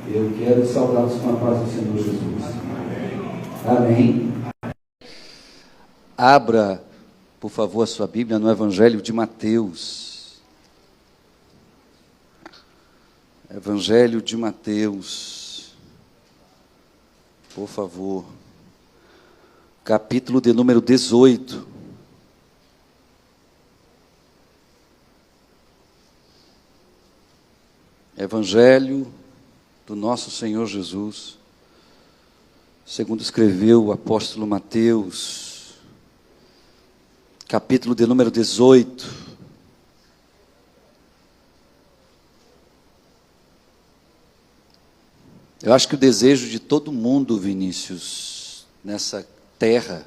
Eu quero saudá-los com a paz do Senhor Jesus. Amém. Abra, por favor, a sua Bíblia no Evangelho de Mateus. Evangelho de Mateus. Por favor. Capítulo de número 18. Evangelho do nosso Senhor Jesus, segundo escreveu o apóstolo Mateus, capítulo de número 18. Eu acho que o desejo de todo mundo, Vinícius, nessa terra,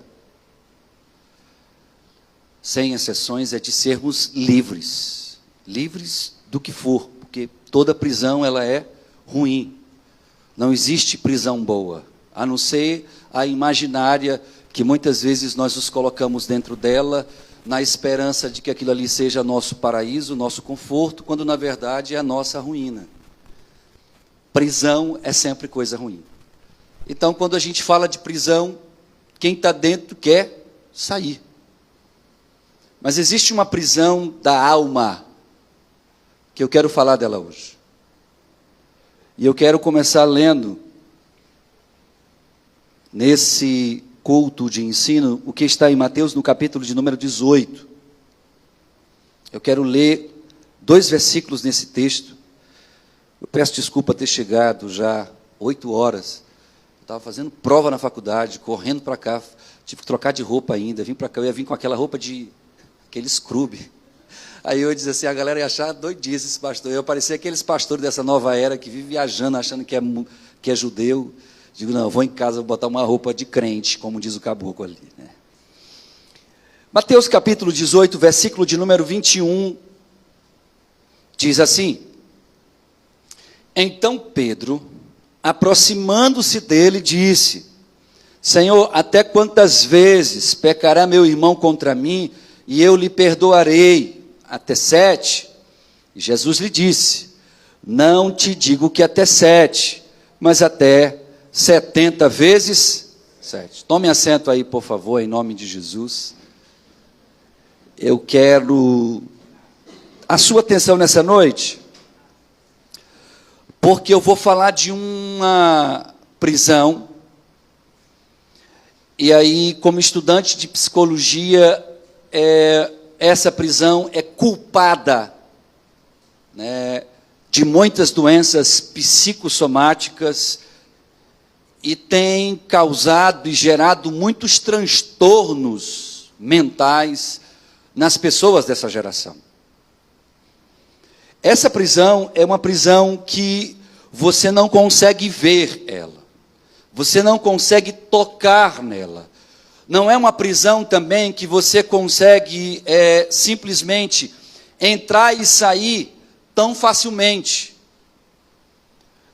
sem exceções, é de sermos livres, livres do que for, porque toda prisão ela é ruim. Não existe prisão boa, a não ser a imaginária que muitas vezes nós nos colocamos dentro dela, na esperança de que aquilo ali seja nosso paraíso, nosso conforto, quando na verdade é a nossa ruína. Prisão é sempre coisa ruim. Então, quando a gente fala de prisão, quem está dentro quer sair. Mas existe uma prisão da alma, que eu quero falar dela hoje. E eu quero começar lendo, nesse culto de ensino, o que está em Mateus, no capítulo de número 18. Eu quero ler 2 versículos nesse texto. Eu peço desculpa ter chegado já 8 horas. Eu estava fazendo prova na faculdade, correndo para cá, tive que trocar de roupa ainda, vim para cá, eu ia vir com aquela roupa de aquele scrub. Aí eu disse assim, a galera ia achar doidice esse pastor. Eu parecia aqueles pastores dessa nova era que vive viajando, achando que é judeu. Digo, não, eu vou em casa, vou botar uma roupa de crente, como diz o caboclo ali, né? Mateus capítulo 18, versículo de número 21, diz assim: Então Pedro, aproximando-se dele, disse: Senhor, até quantas vezes pecará meu irmão contra mim, e eu lhe perdoarei? Até 7? E Jesus lhe disse: Não te digo que até 7, mas até 70 vezes 7. Tome assento aí, por favor, em nome de Jesus. Eu quero a sua atenção nessa noite, porque eu vou falar de uma prisão. E aí, como estudante de psicologia, essa prisão é culpada, né, de muitas doenças psicossomáticas e tem causado e gerado muitos transtornos mentais nas pessoas dessa geração. Essa prisão é uma prisão que você não consegue ver ela, você não consegue tocar nela. Não é uma prisão também que você consegue simplesmente entrar e sair tão facilmente.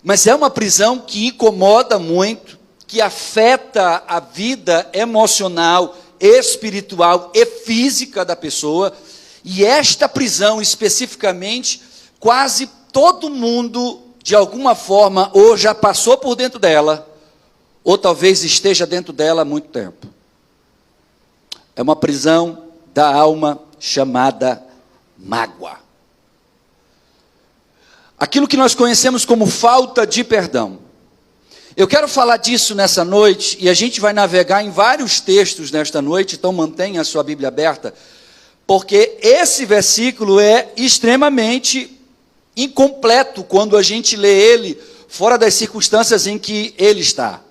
Mas é uma prisão que incomoda muito, que afeta a vida emocional, espiritual e física da pessoa. E esta prisão especificamente, quase todo mundo, de alguma forma, ou já passou por dentro dela, ou talvez esteja dentro dela há muito tempo. É uma prisão da alma chamada mágoa. Aquilo que nós conhecemos como falta de perdão. Eu quero falar disso nessa noite, e a gente vai navegar em vários textos nesta noite, então mantenha a sua Bíblia aberta, porque esse versículo é extremamente incompleto quando a gente lê ele fora das circunstâncias em que ele está.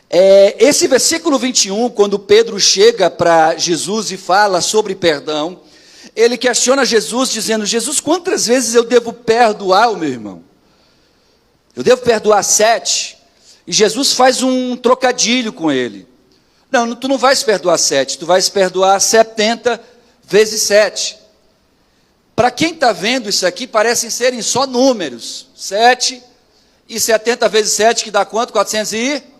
Esse versículo 21, quando Pedro chega para Jesus e fala sobre perdão, ele questiona Jesus dizendo: Jesus, quantas vezes eu devo perdoar o meu irmão? Eu devo perdoar 7? E Jesus faz um trocadilho com ele. Não, tu não vais perdoar 7, tu vais perdoar 70 vezes 7. Para quem está vendo isso aqui, parecem serem só números. 7 e 70 vezes 7, que dá quanto? 490.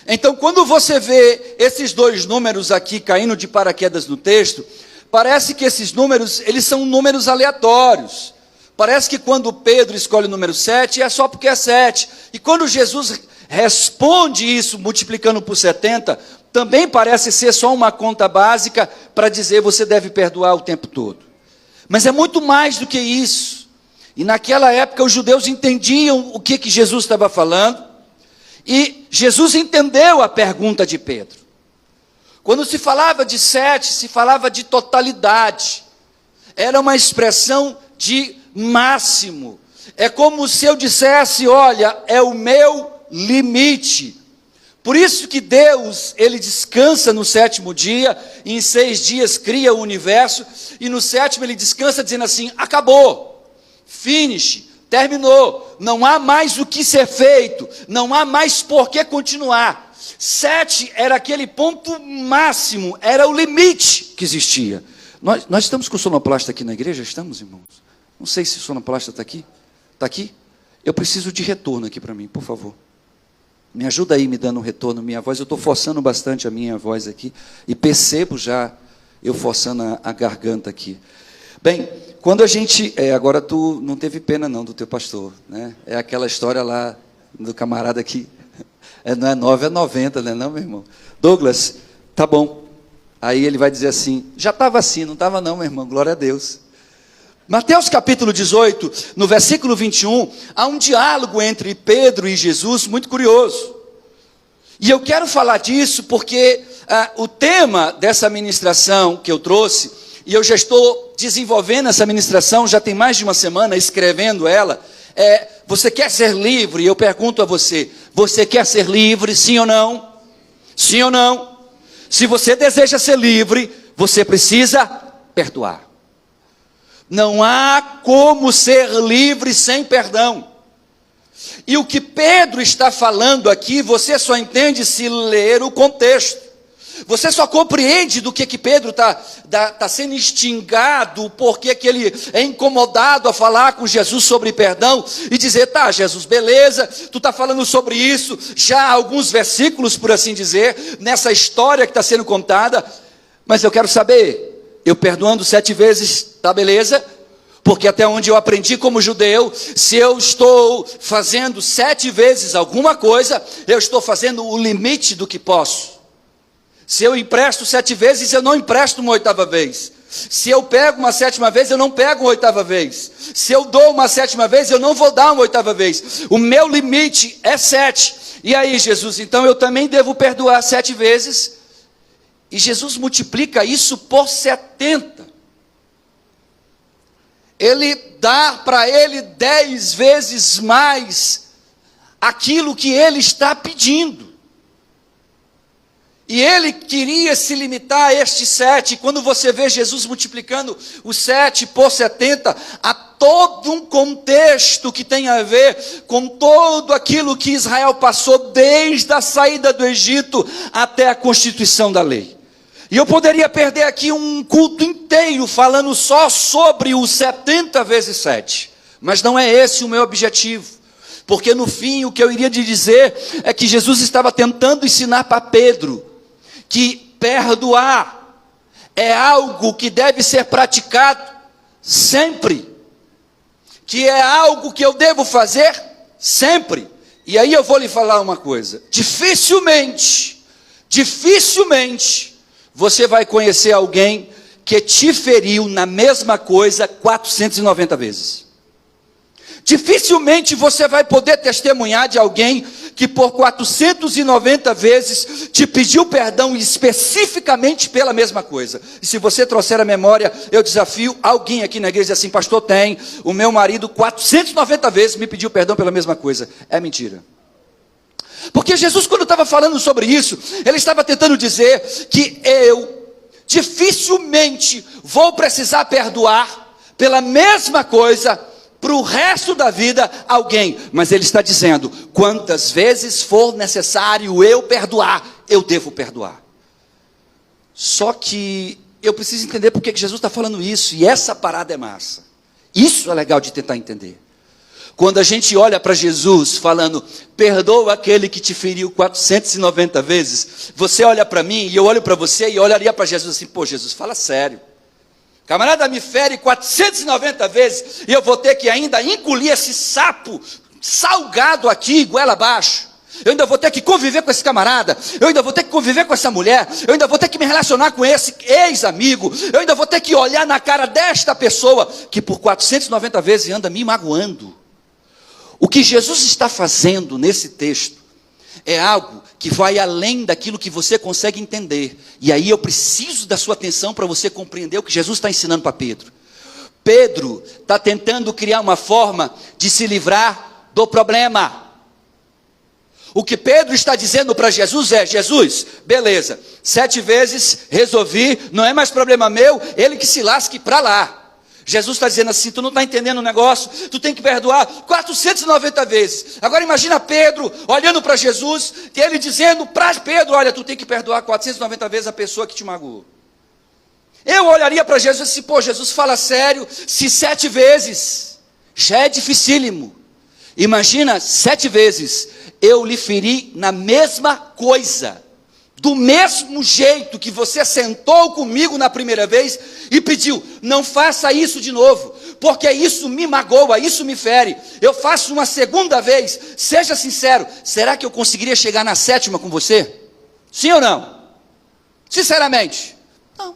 Então, quando você vê esses dois números aqui caindo de paraquedas no texto, parece que esses números, eles são números aleatórios. Parece que quando Pedro escolhe o número 7, é só porque é 7. E quando Jesus responde isso, multiplicando por 70, também parece ser só uma conta básica para dizer você deve perdoar o tempo todo. Mas é muito mais do que isso. E naquela época os judeus entendiam o que Jesus estava falando. E Jesus entendeu a pergunta de Pedro. Quando se falava de 7, se falava de totalidade. Era uma expressão de máximo. É como se eu dissesse, olha, é o meu limite. Por isso que Deus, ele descansa no 7º dia, e em 6 dias cria o universo, e no 7º ele descansa dizendo assim, acabou, finish, terminou, não há mais o que ser feito, não há mais por que continuar. 7 era aquele ponto máximo, era o limite que existia. Nós estamos com o sonoplasta aqui na igreja, estamos, irmãos? Não sei se o sonoplasta está aqui. Está aqui? Eu preciso de retorno aqui para mim, por favor. Me ajuda aí me dando um retorno, minha voz. Eu estou forçando bastante a minha voz aqui. E percebo já eu forçando a garganta aqui. Bem, quando a gente... agora tu não teve pena não do teu pastor, né? É aquela história lá do camarada que... não é 9, é 90, né, não, meu irmão? Douglas, tá bom. Aí ele vai dizer assim, já estava assim, não estava não, meu irmão, glória a Deus. Mateus capítulo 18, no versículo 21, há um diálogo entre Pedro e Jesus muito curioso. E eu quero falar disso porque o tema dessa ministração que eu trouxe, e eu já estou desenvolvendo essa ministração, já tem mais de uma semana escrevendo ela, você quer ser livre? Eu pergunto a você, você quer ser livre, sim ou não? Sim ou não? Se você deseja ser livre, você precisa perdoar. Não há como ser livre sem perdão. E o que Pedro está falando aqui, você só entende se ler o contexto. Você só compreende do que Pedro está sendo instigado, porque que ele é incomodado a falar com Jesus sobre perdão, e dizer, tá, Jesus, beleza, tu está falando sobre isso, já há alguns versículos, por assim dizer, nessa história que está sendo contada, mas eu quero saber, eu perdoando 7 vezes, tá beleza? Porque até onde eu aprendi como judeu, se eu estou fazendo 7 vezes alguma coisa, eu estou fazendo o limite do que posso. Se eu empresto 7 vezes, eu não empresto uma 8ª vez. Se eu pego uma 7ª vez, eu não pego uma 8ª vez. Se eu dou uma 7ª vez, eu não vou dar uma 8ª vez. O meu limite é 7. E aí, Jesus, então eu também devo perdoar 7 vezes. E Jesus multiplica isso por 70. Ele dá para ele 10 vezes mais aquilo que ele está pedindo. E ele queria se limitar a estes 7. Quando você vê Jesus multiplicando os 7 por 70, há todo um contexto que tem a ver com todo aquilo que Israel passou desde a saída do Egito até a constituição da lei. E eu poderia perder aqui um culto inteiro falando só sobre os 70 vezes 7. Mas não é esse o meu objetivo. Porque no fim o que eu iria te dizer é que Jesus estava tentando ensinar para Pedro que perdoar é algo que deve ser praticado sempre, que é algo que eu devo fazer sempre. E aí eu vou lhe falar uma coisa, dificilmente você vai conhecer alguém que te feriu na mesma coisa 490 vezes. Dificilmente você vai poder testemunhar de alguém que por 490 vezes te pediu perdão especificamente pela mesma coisa. E se você trouxer a memória, eu desafio alguém aqui na igreja e dizer assim, pastor, tem, o meu marido 490 vezes me pediu perdão pela mesma coisa. É mentira. Porque Jesus, quando estava falando sobre isso, ele estava tentando dizer que eu dificilmente vou precisar perdoar pela mesma coisa para o resto da vida alguém, mas ele está dizendo, quantas vezes for necessário eu perdoar, eu devo perdoar. Só que eu preciso entender porque que Jesus está falando isso, e essa parada é massa. Isso é legal de tentar entender. Quando a gente olha para Jesus falando, perdoa aquele que te feriu 490 vezes, você olha para mim, e eu olho para você, e eu olharia para Jesus assim, pô Jesus, fala sério. Camarada me fere 490 vezes e eu vou ter que ainda engolir esse sapo salgado aqui, goela abaixo. Eu ainda vou ter que conviver com esse camarada, eu ainda vou ter que conviver com essa mulher, eu ainda vou ter que me relacionar com esse ex-amigo, eu ainda vou ter que olhar na cara desta pessoa que por 490 vezes anda me magoando. O que Jesus está fazendo nesse texto é algo que vai além daquilo que você consegue entender. E aí eu preciso da sua atenção para você compreender o que Jesus está ensinando para Pedro. Pedro está tentando criar uma forma de se livrar do problema. O que Pedro está dizendo para Jesus é: Jesus, beleza, 7 vezes resolvi, não é mais problema meu, ele que se lasque para lá. Jesus está dizendo assim: tu não está entendendo o negócio, tu tem que perdoar 490 vezes. Agora imagina Pedro olhando para Jesus, e ele dizendo para Pedro: olha, tu tem que perdoar 490 vezes a pessoa que te magoou. Eu olharia para Jesus e disse: pô, Jesus, fala sério, se 7 vezes já é dificílimo, imagina 7 vezes eu lhe feri na mesma coisa, do mesmo jeito que você sentou comigo na primeira vez e pediu, não faça isso de novo, porque isso me magoa, isso me fere. Eu faço uma segunda vez, seja sincero, será que eu conseguiria chegar na 7ª com você? Sim ou não? Sinceramente, não.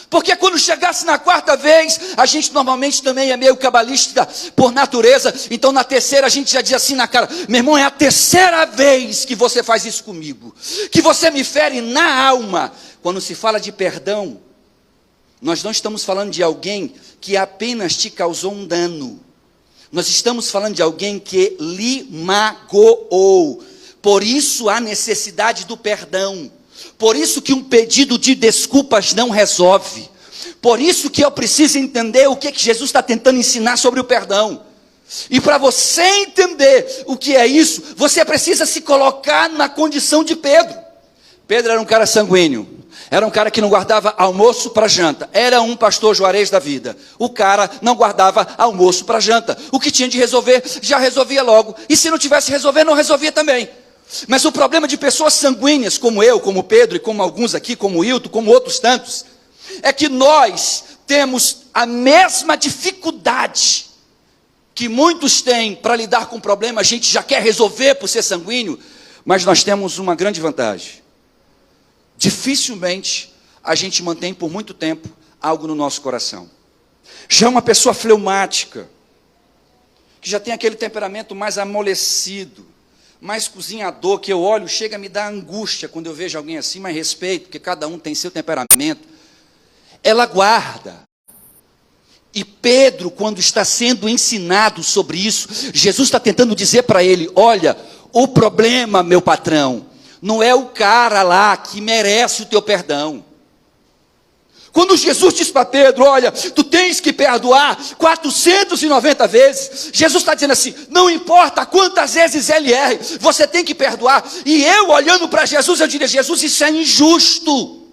Porque quando chegasse na 4ª vez, a gente normalmente também é meio cabalista por natureza, então na 3ª a gente já diz assim na cara: meu irmão, é a 3ª vez que você faz isso comigo, que você me fere na alma. Quando se fala de perdão, nós não estamos falando de alguém que apenas te causou um dano, nós estamos falando de alguém que lhe magoou. Por isso a necessidade do perdão. Por isso que um pedido de desculpas não resolve. Por isso que eu preciso entender o que Jesus está tentando ensinar sobre o perdão. E para você entender o que é isso, você precisa se colocar na condição de Pedro. Pedro era um cara sanguíneo. Era um cara que não guardava almoço para janta. Era um pastor Juarez da vida. O cara não guardava almoço para janta. O que tinha de resolver, já resolvia logo. E se não tivesse resolver, não resolvia também. Mas o problema de pessoas sanguíneas, como eu, como Pedro, e como alguns aqui, como o Hilton, como outros tantos, é que nós temos a mesma dificuldade que muitos têm para lidar com o problema. A gente já quer resolver por ser sanguíneo, mas nós temos uma grande vantagem. Dificilmente a gente mantém por muito tempo algo no nosso coração. Já uma pessoa fleumática, que já tem aquele temperamento mais amolecido, mais cozinhador, que eu olho, chega a me dar angústia quando eu vejo alguém assim, mas respeito, porque cada um tem seu temperamento, ela guarda. E Pedro, quando está sendo ensinado sobre isso, Jesus está tentando dizer para ele: olha, o problema, meu patrão, não é o cara lá que merece o teu perdão. Quando Jesus diz para Pedro: olha, tu tens que perdoar 490 vezes, Jesus está dizendo assim: não importa quantas vezes ele erre, você tem que perdoar. E eu olhando para Jesus, eu diria: Jesus, isso é injusto.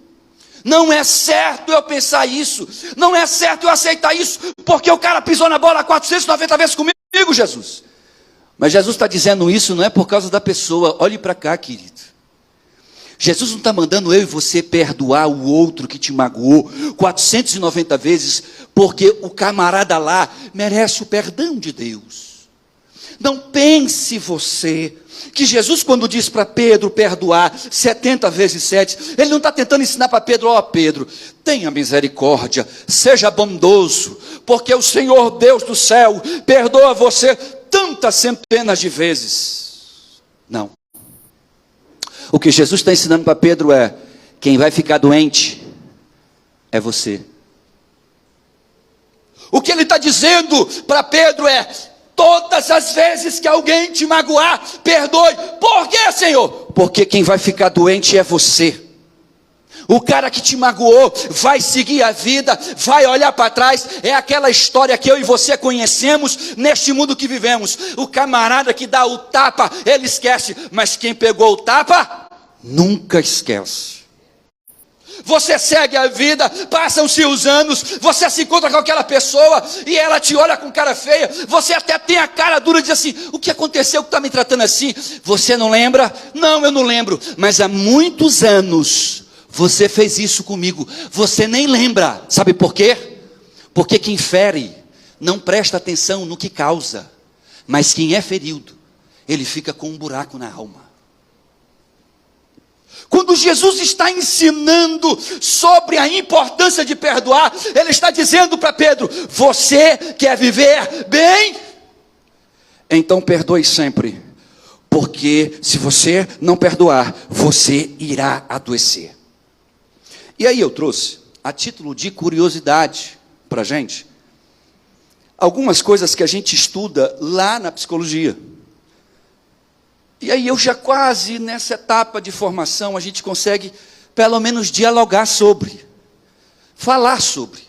Não é certo eu pensar isso, não é certo eu aceitar isso, porque o cara pisou na bola 490 vezes comigo, Jesus. Mas Jesus está dizendo isso não é por causa da pessoa. Olhe para cá, querido. Jesus não está mandando eu e você perdoar o outro que te magoou 490 vezes, porque o camarada lá merece o perdão de Deus. Não pense você que Jesus, quando diz para Pedro perdoar 70 vezes 7, ele não está tentando ensinar para Pedro: ó Pedro, tenha misericórdia, seja bondoso, porque o Senhor Deus do céu perdoa você tantas centenas de vezes. Não. O que Jesus está ensinando para Pedro é: quem vai ficar doente é você. O que ele está dizendo para Pedro é: todas as vezes que alguém te magoar, perdoe. Por quê, Senhor? Porque quem vai ficar doente é você. O cara que te magoou vai seguir a vida, vai olhar para trás. É aquela história que eu e você conhecemos neste mundo que vivemos. O camarada que dá o tapa, ele esquece, mas quem pegou o tapa, nunca esquece. Você segue a vida, passam-se os anos, você se encontra com aquela pessoa e ela te olha com cara feia, você até tem a cara dura e diz assim: o que aconteceu que está me tratando assim? Você não lembra? Não, eu não lembro, mas há muitos anos você fez isso comigo, você nem lembra. Sabe por quê? Porque quem fere não presta atenção no que causa, mas quem é ferido, ele fica com um buraco na alma. Quando Jesus está ensinando sobre a importância de perdoar, ele está dizendo para Pedro: você quer viver bem? Então perdoe sempre, porque se você não perdoar, você irá adoecer. E aí eu trouxe, a título de curiosidade para a gente, algumas coisas que a gente estuda lá na psicologia. E aí eu já quase nessa etapa de formação, a gente consegue pelo menos dialogar sobre, falar sobre.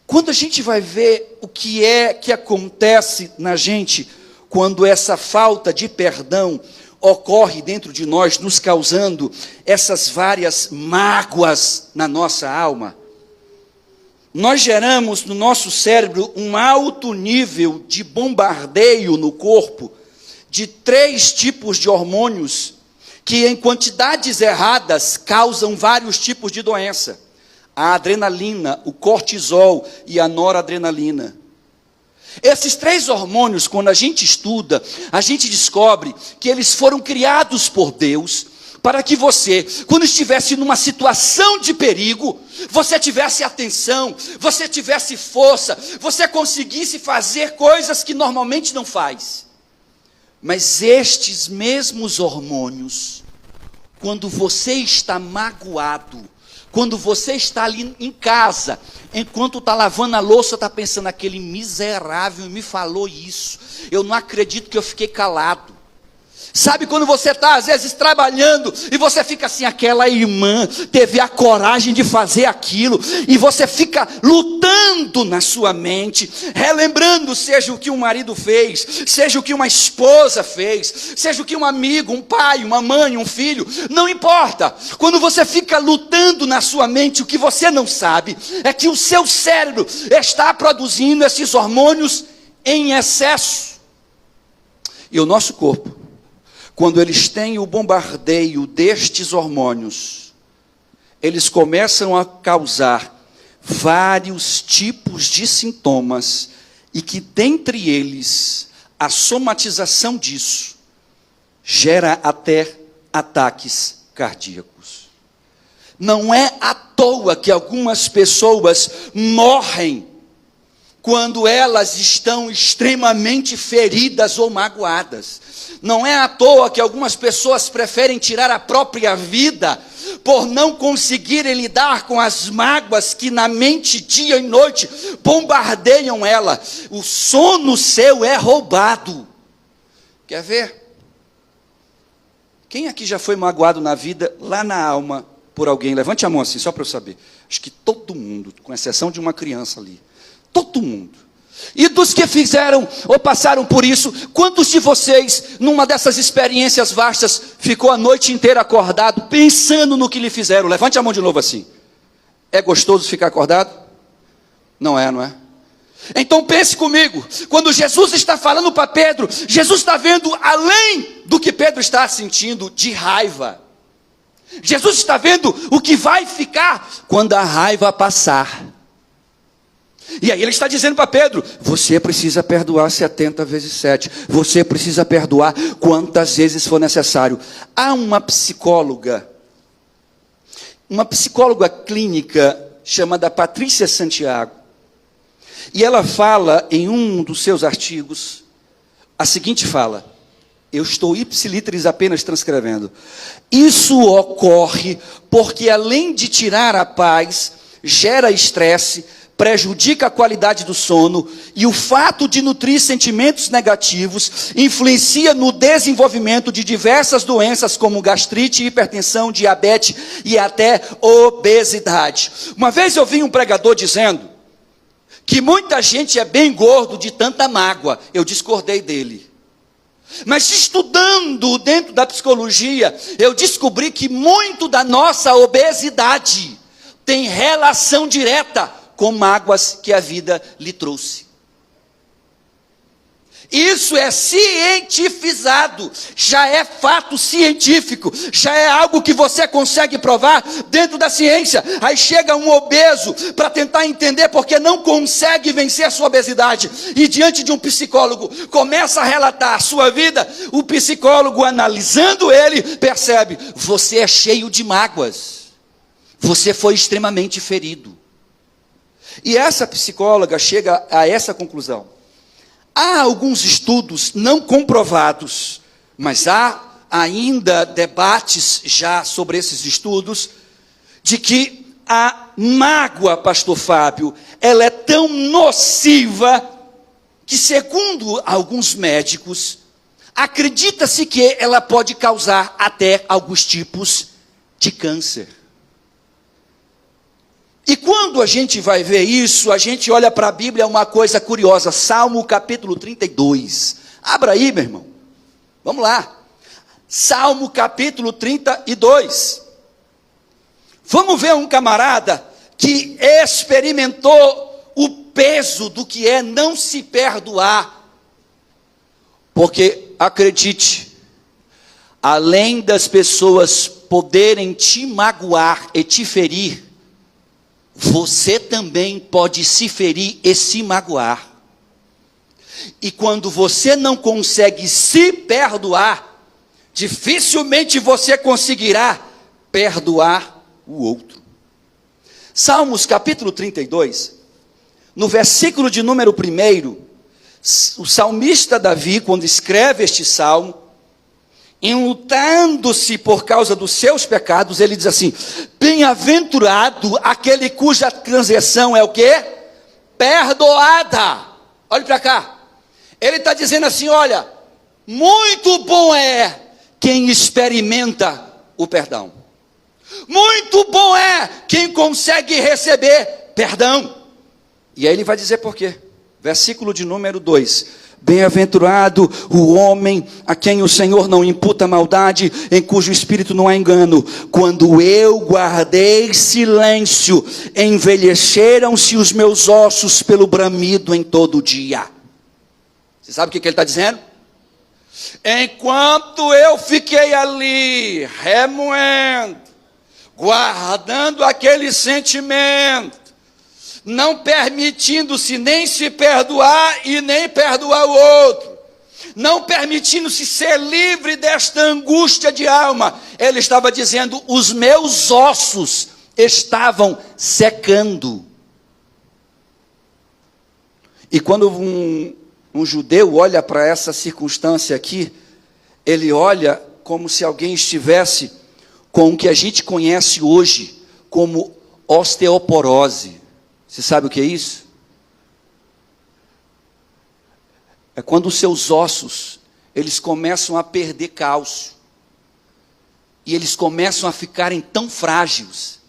Quando a gente vai ver o que é que acontece na gente, quando essa falta de perdão ocorre dentro de nós, nos causando essas várias mágoas na nossa alma, nós geramos no nosso cérebro um alto nível de bombardeio no corpo, de 3 tipos de hormônios, que em quantidades erradas causam vários tipos de doença. A adrenalina, o cortisol e a noradrenalina. Esses 3 hormônios, quando a gente estuda, a gente descobre que eles foram criados por Deus, para que você, quando estivesse numa situação de perigo, você tivesse atenção, você tivesse força, você conseguisse fazer coisas que normalmente não faz. Mas estes mesmos hormônios, quando você está magoado, quando você está ali em casa, enquanto está lavando a louça, está pensando: aquele miserável me falou isso, eu não acredito que eu fiquei calado. Sabe quando você está às vezes trabalhando e você fica assim: aquela irmã teve a coragem de fazer aquilo, e você fica lutando na sua mente, relembrando, seja o que um marido fez, seja o que uma esposa fez, seja o que um amigo, um pai, uma mãe, um filho, não importa. Quando você fica lutando na sua mente, o que você não sabe é que o seu cérebro está produzindo esses hormônios em excesso. E o nosso corpo, quando eles têm o bombardeio destes hormônios, eles começam a causar vários tipos de sintomas, e que dentre eles, a somatização disso, gera até ataques cardíacos. Não é à toa que algumas pessoas morrem quando elas estão extremamente feridas ou magoadas. Não é à toa que algumas pessoas preferem tirar a própria vida por não conseguirem lidar com as mágoas que na mente dia e noite bombardeiam ela. O sono seu é roubado. Quer ver? Quem aqui já foi magoado na vida, lá na alma, por alguém? Levante a mão assim, só para eu saber. Acho que todo mundo, com exceção de uma criança ali. Todo mundo. E dos que fizeram ou passaram por isso, quantos de vocês, numa dessas experiências vastas, ficou a noite inteira acordado, pensando no que lhe fizeram? Levante a mão de novo assim. É gostoso ficar acordado? Não é, não é? Então pense comigo, quando Jesus está falando para Pedro, Jesus está vendo além do que Pedro está sentindo de raiva. Jesus está vendo o que vai ficar quando a raiva passar. E aí ele está dizendo para Pedro: você precisa perdoar 70 vezes 7. Você precisa perdoar quantas vezes for necessário. Há uma psicóloga clínica chamada Patrícia Santiago. E ela fala em um dos seus artigos a seguinte fala: eu estou ipsiliteris apenas transcrevendo. Isso ocorre porque além de tirar a paz, gera estresse, prejudica a qualidade do sono, e o fato de nutrir sentimentos negativos influencia no desenvolvimento de diversas doenças como gastrite, hipertensão, diabetes e até obesidade. Uma vez eu vi um pregador dizendo que muita gente é bem gordo de tanta mágoa. Eu discordei dele. Mas estudando dentro da psicologia, eu descobri que muito da nossa obesidade tem relação direta com mágoas que a vida lhe trouxe. Isso é cientificado, já é fato científico, já é algo que você consegue provar dentro da ciência. Aí chega um obeso para tentar entender porque não consegue vencer a sua obesidade, e diante de um psicólogo começa a relatar a sua vida. O psicólogo, analisando ele, percebe: você é cheio de mágoas, você foi extremamente ferido. E essa psicóloga chega a essa conclusão. Há alguns estudos não comprovados, mas há ainda debates já sobre esses estudos, de que a mágoa, pastor Fábio, ela é tão nociva, que segundo alguns médicos, acredita-se que ela pode causar até alguns tipos de câncer. E quando a gente vai ver isso, a gente olha para a Bíblia, uma coisa curiosa. Salmo capítulo 32. Abra aí, meu irmão. Vamos lá. Salmo capítulo 32. Vamos ver um camarada que experimentou o peso do que é não se perdoar. Porque, acredite, além das pessoas poderem te magoar e te ferir, você também pode se ferir e se magoar. E quando você não consegue se perdoar, dificilmente você conseguirá perdoar o outro. Salmos capítulo 32, no versículo de número 1, o salmista Davi, quando escreve este salmo, enlutando-se por causa dos seus pecados, ele diz assim: bem-aventurado aquele cuja transgressão é o quê? Perdoada. Olhe para cá, ele está dizendo assim: olha, muito bom é quem experimenta o perdão, muito bom é quem consegue receber perdão. E aí ele vai dizer por quê. Versículo de número 2: bem-aventurado o homem a quem o Senhor não imputa maldade, em cujo espírito não há engano. Quando eu guardei silêncio, envelheceram-se os meus ossos pelo bramido em todo dia. Você sabe o que ele está dizendo? Enquanto eu fiquei ali, remoendo, guardando aquele sentimento, não permitindo-se nem se perdoar e nem perdoar o outro, não permitindo-se ser livre desta angústia de alma, ele estava dizendo: os meus ossos estavam secando. E quando um judeu olha para essa circunstância aqui, ele olha como se alguém estivesse com o que a gente conhece hoje como osteoporose. Você sabe o que é isso? É quando os seus ossos, eles começam a perder cálcio. E eles começam a ficarem tão frágeis,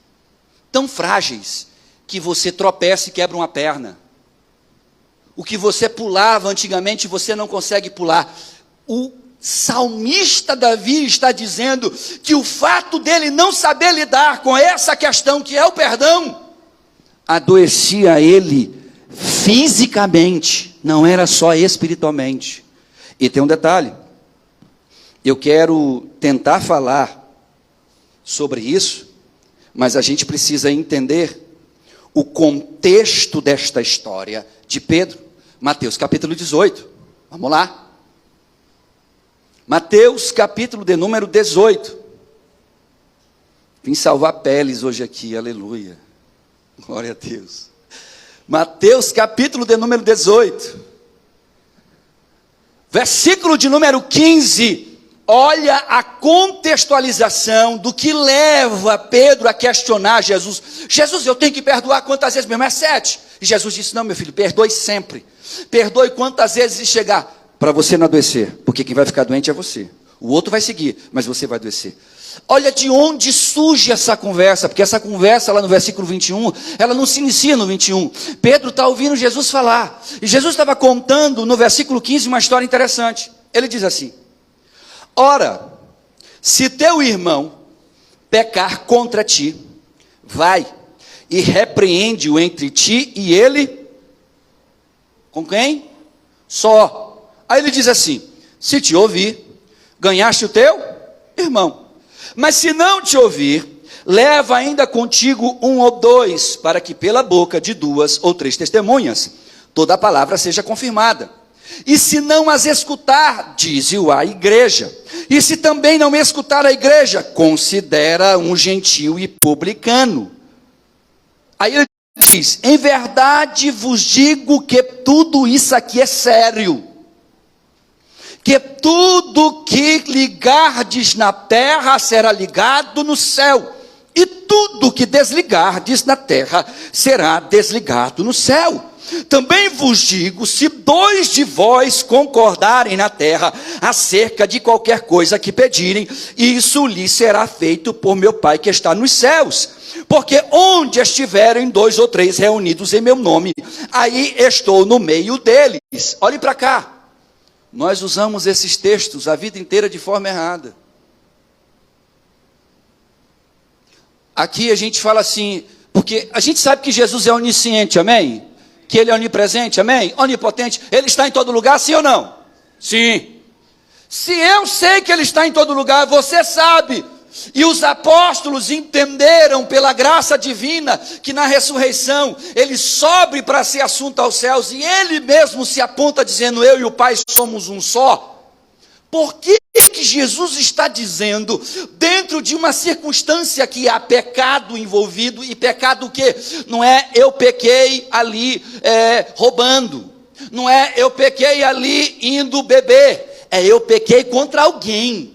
que você tropeça e quebra uma perna. O que você pulava antigamente, você não consegue pular. O salmista Davi está dizendo que o fato dele não saber lidar com essa questão que é o perdão, adoecia ele fisicamente, não era só espiritualmente. E tem um detalhe, eu quero tentar falar sobre isso, mas a gente precisa entender o contexto desta história de Pedro. Mateus capítulo 18, vamos lá. Mateus capítulo de número 18. Vim salvar peles hoje aqui, aleluia. Glória a Deus. Mateus capítulo de número 18, versículo de número 15, olha a contextualização do que leva Pedro a questionar Jesus. Jesus, eu tenho que perdoar quantas vezes mesmo? É 7. E Jesus disse: não, meu filho, perdoe sempre. Perdoe quantas vezes chegar, para você não adoecer, porque quem vai ficar doente é você. O outro vai seguir, mas você vai adoecer. Olha de onde surge essa conversa, porque essa conversa lá no versículo 21, ela não se inicia no 21. Pedro está ouvindo Jesus falar, e Jesus estava contando no versículo 15 uma história interessante. Ele diz assim: ora, se teu irmão pecar contra ti, vai e repreende-o entre ti e ele, com quem? Só. Aí ele diz assim: se te ouvir, ganhaste o teu irmão. Mas se não te ouvir, leva ainda contigo 1 ou 2, para que pela boca de 2 ou 3 testemunhas, toda a palavra seja confirmada. E se não as escutar, dize-o à igreja. E se também não escutar a igreja, considera um gentil e publicano. Aí ele diz: em verdade vos digo que tudo isso aqui é sério. Que tudo que ligardes na terra será ligado no céu. E tudo que desligardes na terra será desligado no céu. Também vos digo, se 2 de vós concordarem na terra acerca de qualquer coisa que pedirem, isso lhes será feito por meu Pai que está nos céus. Porque onde estiverem 2 ou 3 reunidos em meu nome, aí estou no meio deles. Olhe para cá. Nós usamos esses textos a vida inteira de forma errada. Aqui a gente fala assim, porque a gente sabe que Jesus é onisciente, amém? Que ele é onipresente, amém? Onipotente, ele está em todo lugar, sim ou não? Sim. Se eu sei que ele está em todo lugar, você sabe. E os apóstolos entenderam pela graça divina que na ressurreição ele sobe para ser assunto aos céus e ele mesmo se aponta dizendo: eu e o Pai somos um só. Por que Jesus está dizendo, dentro de uma circunstância que há pecado envolvido, e pecado o quê? Não é eu pequei ali roubando, não é eu pequei ali indo beber, é eu pequei contra alguém.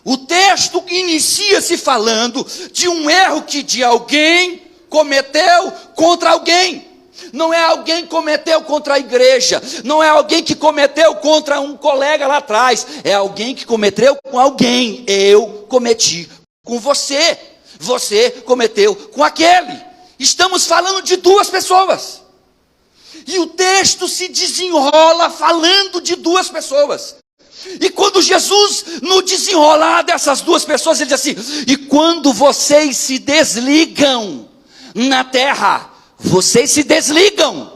O texto inicia-se falando de um erro que de alguém cometeu contra alguém. Não é alguém que cometeu contra a igreja, não é alguém que cometeu contra um colega lá atrás, é alguém que cometeu com alguém. Eu cometi com você, você cometeu com aquele. Estamos falando de 2 pessoas. E o texto se desenrola falando de 2 pessoas. E quando Jesus, no desenrolar dessas 2 pessoas, ele diz assim: e quando vocês se desligam na terra, vocês se desligam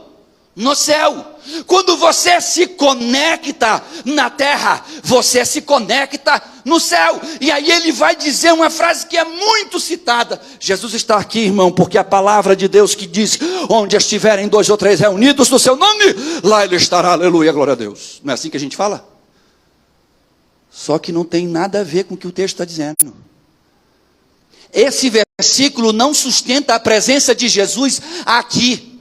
no céu. Quando você se conecta na terra, você se conecta no céu. E aí ele vai dizer uma frase que é muito citada. Jesus está aqui, irmão, porque a palavra de Deus que diz: onde estiverem 2 ou 3 reunidos no seu nome, lá ele estará, aleluia, glória a Deus. Não é assim que a gente fala? Só que não tem nada a ver com o que o texto está dizendo. Esse versículo não sustenta a presença de Jesus aqui.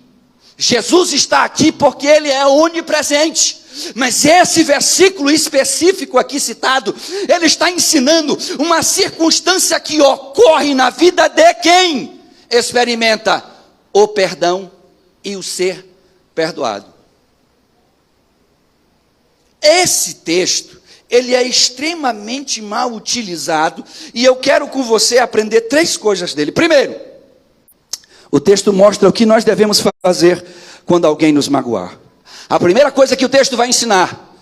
Jesus está aqui porque ele é onipresente. Mas esse versículo específico aqui citado, ele está ensinando uma circunstância que ocorre na vida de quem experimenta o perdão e o ser perdoado. Esse texto, ele é extremamente mal utilizado, e eu quero com você aprender 3 coisas dele. Primeiro, o texto mostra o que nós devemos fazer quando alguém nos magoar. A primeira coisa que o texto vai ensinar,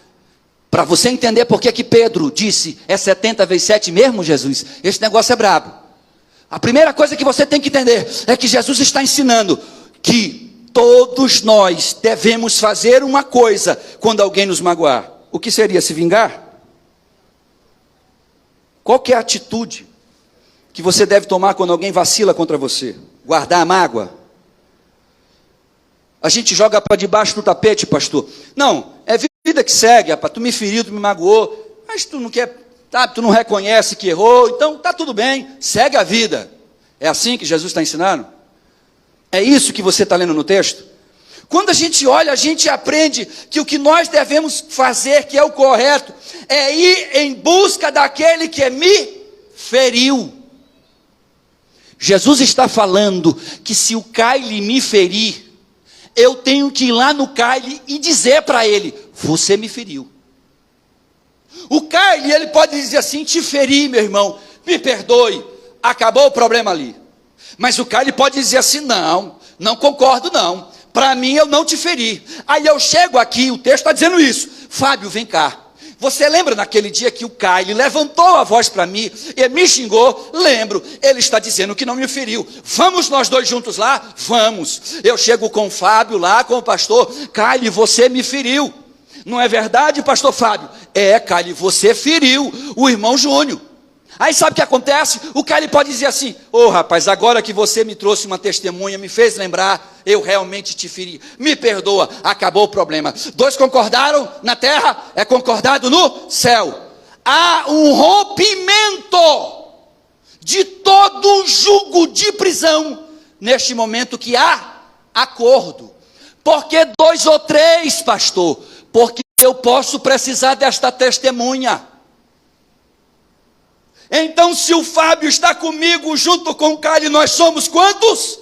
para você entender por que Pedro disse, é 70 vezes 7 mesmo, Jesus? Esse negócio é brabo. A primeira coisa que você tem que entender, é que Jesus está ensinando que todos nós devemos fazer uma coisa quando alguém nos magoar. O que seria? Se vingar? Qual que é a atitude que você deve tomar quando alguém vacila contra você? Guardar a mágoa? A gente joga para debaixo do tapete, pastor. Não, é vida que segue, rapaz. Tu me feriu, tu me magoou, mas tu não quer, sabe, tu não reconhece que errou, então tá tudo bem, segue a vida. É assim que Jesus está ensinando? É isso que você está lendo no texto? Quando a gente olha, a gente aprende que o que nós devemos fazer, que é o correto, é ir em busca daquele que me feriu. Jesus está falando que se o Caile me ferir, eu tenho que ir lá no Caile e dizer para ele: você me feriu. O Caile, ele pode dizer assim: te feri, meu irmão, me perdoe, acabou o problema ali. Mas o Caile pode dizer assim: não concordo não. Para mim eu não te feri. Aí eu chego aqui, o texto está dizendo isso: Fábio, vem cá. Você lembra naquele dia que o Caile levantou a voz para mim e me xingou? Lembro, ele está dizendo que não me feriu. Vamos nós 2 juntos lá? Vamos. Eu chego com o Fábio lá, com o pastor: Caile, você me feriu. Não é verdade, pastor Fábio? É, Kylie, você feriu o irmão Júnior. Aí sabe o que acontece? O Kylie pode dizer assim: ô rapaz, agora que você me trouxe uma testemunha, me fez lembrar, eu realmente te feri, me perdoa, acabou o problema. Dois concordaram na terra, é concordado no céu. Há um rompimento de todo jugo de prisão, neste momento que há acordo. Porque 2 ou 3, pastor? Porque eu posso precisar desta testemunha. Então, se o Fábio está comigo junto com o Kylie, nós somos quantos?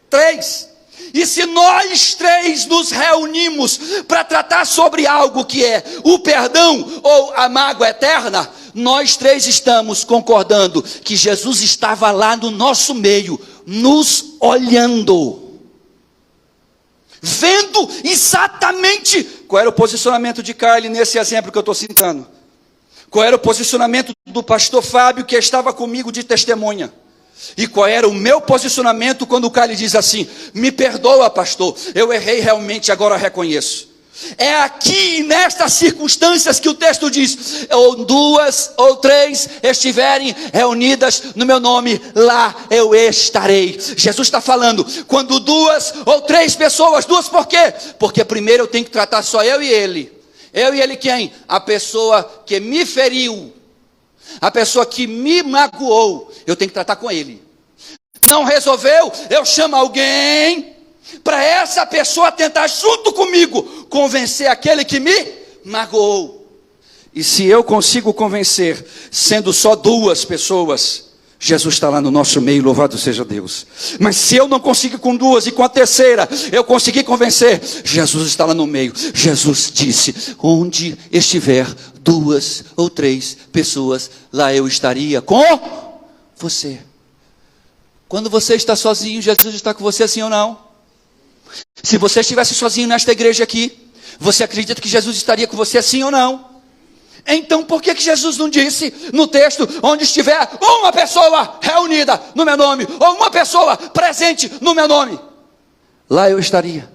3. E se nós 3 nos reunimos para tratar sobre algo que é o perdão ou a mágoa eterna, nós 3 estamos concordando que Jesus estava lá no nosso meio, nos olhando, vendo exatamente qual era o posicionamento de Kylie nesse exemplo que eu estou citando. Qual era o posicionamento do pastor Fábio, que estava comigo de testemunha. E qual era o meu posicionamento quando o Kylie diz assim: me perdoa, pastor, eu errei realmente, agora reconheço. É aqui, nestas circunstâncias, que o texto diz: ou 2 ou 3 estiverem reunidas no meu nome, lá eu estarei. Jesus está falando, quando 2 ou 3 pessoas, 2 por quê? Porque primeiro eu tenho que tratar só eu e ele. Eu e ele quem? A pessoa que me feriu, a pessoa que me magoou, eu tenho que tratar com ele. Não resolveu? Eu chamo alguém para essa pessoa tentar junto comigo convencer aquele que me magoou. E se eu consigo convencer, sendo só 2 pessoas, Jesus está lá no nosso meio, louvado seja Deus. Mas se eu não conseguir com 2 e com a terceira eu conseguir convencer, Jesus está lá no meio. Jesus disse: onde estiver 2 ou 3 pessoas, lá eu estaria com você. Quando você está sozinho, Jesus está com você, sim ou não? Se você estivesse sozinho nesta igreja aqui, você acredita que Jesus estaria com você, sim ou não? Então por que Jesus não disse no texto: onde estiver uma pessoa reunida no meu nome, ou uma pessoa presente no meu nome, lá eu estaria?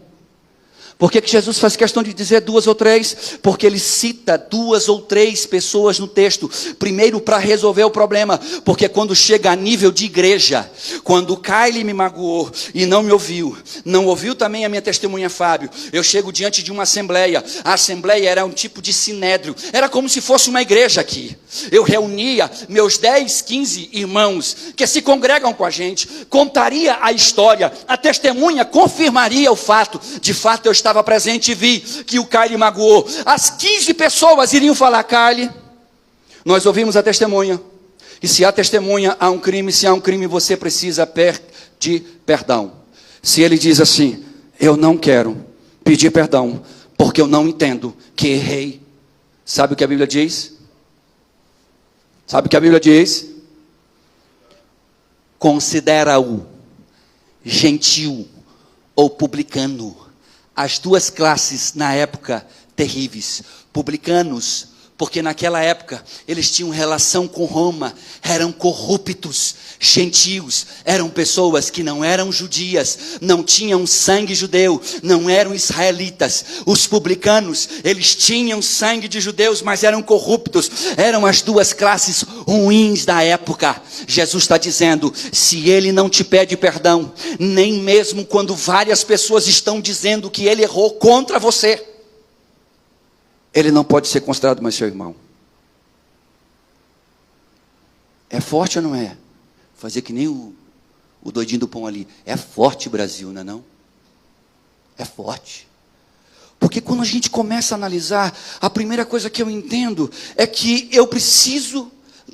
Por que Jesus faz questão de dizer 2 ou 3? Porque ele cita 2 ou 3 pessoas no texto. Primeiro, para resolver o problema. Porque quando chega a nível de igreja, quando o Kylie me magoou e não me ouviu, não ouviu também a minha testemunha Fábio, eu chego diante de uma assembleia. A assembleia era um tipo de sinédrio, era como se fosse uma igreja aqui. Eu reunia meus 10, 15 irmãos que se congregam com a gente, contaria a história, a testemunha confirmaria o fato. De fato eu estava presente e vi que o Kylie magoou. As 15 pessoas iriam falar: Kylie, nós ouvimos a testemunha, e se há testemunha, há um crime. Se há um crime, você precisa pedir perdão. Se ele diz assim: eu não quero pedir perdão, porque eu não entendo que errei, sabe o que a Bíblia diz? Sabe o que a Bíblia diz? Considera-o gentil ou publicano. As 2 classes na época terríveis. Publicanos, porque naquela época eles tinham relação com Roma, eram corruptos. Gentios eram pessoas que não eram judias, não tinham sangue judeu, não eram israelitas. Os publicanos, eles tinham sangue de judeus, mas eram corruptos. Eram as 2 classes ruins da época. Jesus está dizendo: se ele não te pede perdão, nem mesmo quando várias pessoas estão dizendo que ele errou contra você, ele não pode ser considerado mais seu irmão. É forte ou não é? Fazer que nem o doidinho do pão ali. É forte, Brasil, não é não? É forte. Porque quando a gente começa a analisar, a primeira coisa que eu entendo é que eu preciso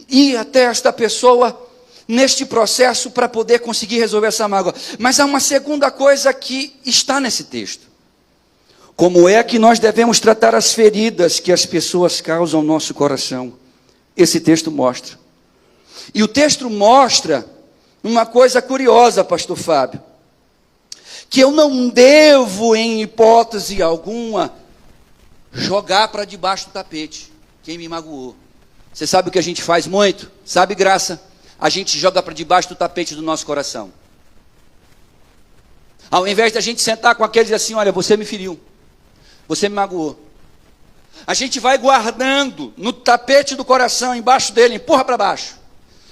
ir até esta pessoa neste processo para poder conseguir resolver essa mágoa. Mas há uma segunda coisa que está nesse texto. Como é que nós devemos tratar as feridas que as pessoas causam ao nosso coração? Esse texto mostra. E o texto mostra uma coisa curiosa, pastor Fábio, que eu não devo, em hipótese alguma, jogar para debaixo do tapete quem me magoou. Você sabe o que a gente faz muito? Sabe, Graça? A gente joga para debaixo do tapete do nosso coração. Ao invés de a gente sentar com aqueles assim: olha, você me feriu, você me magoou. A gente vai guardando no tapete do coração, embaixo dele, empurra para baixo.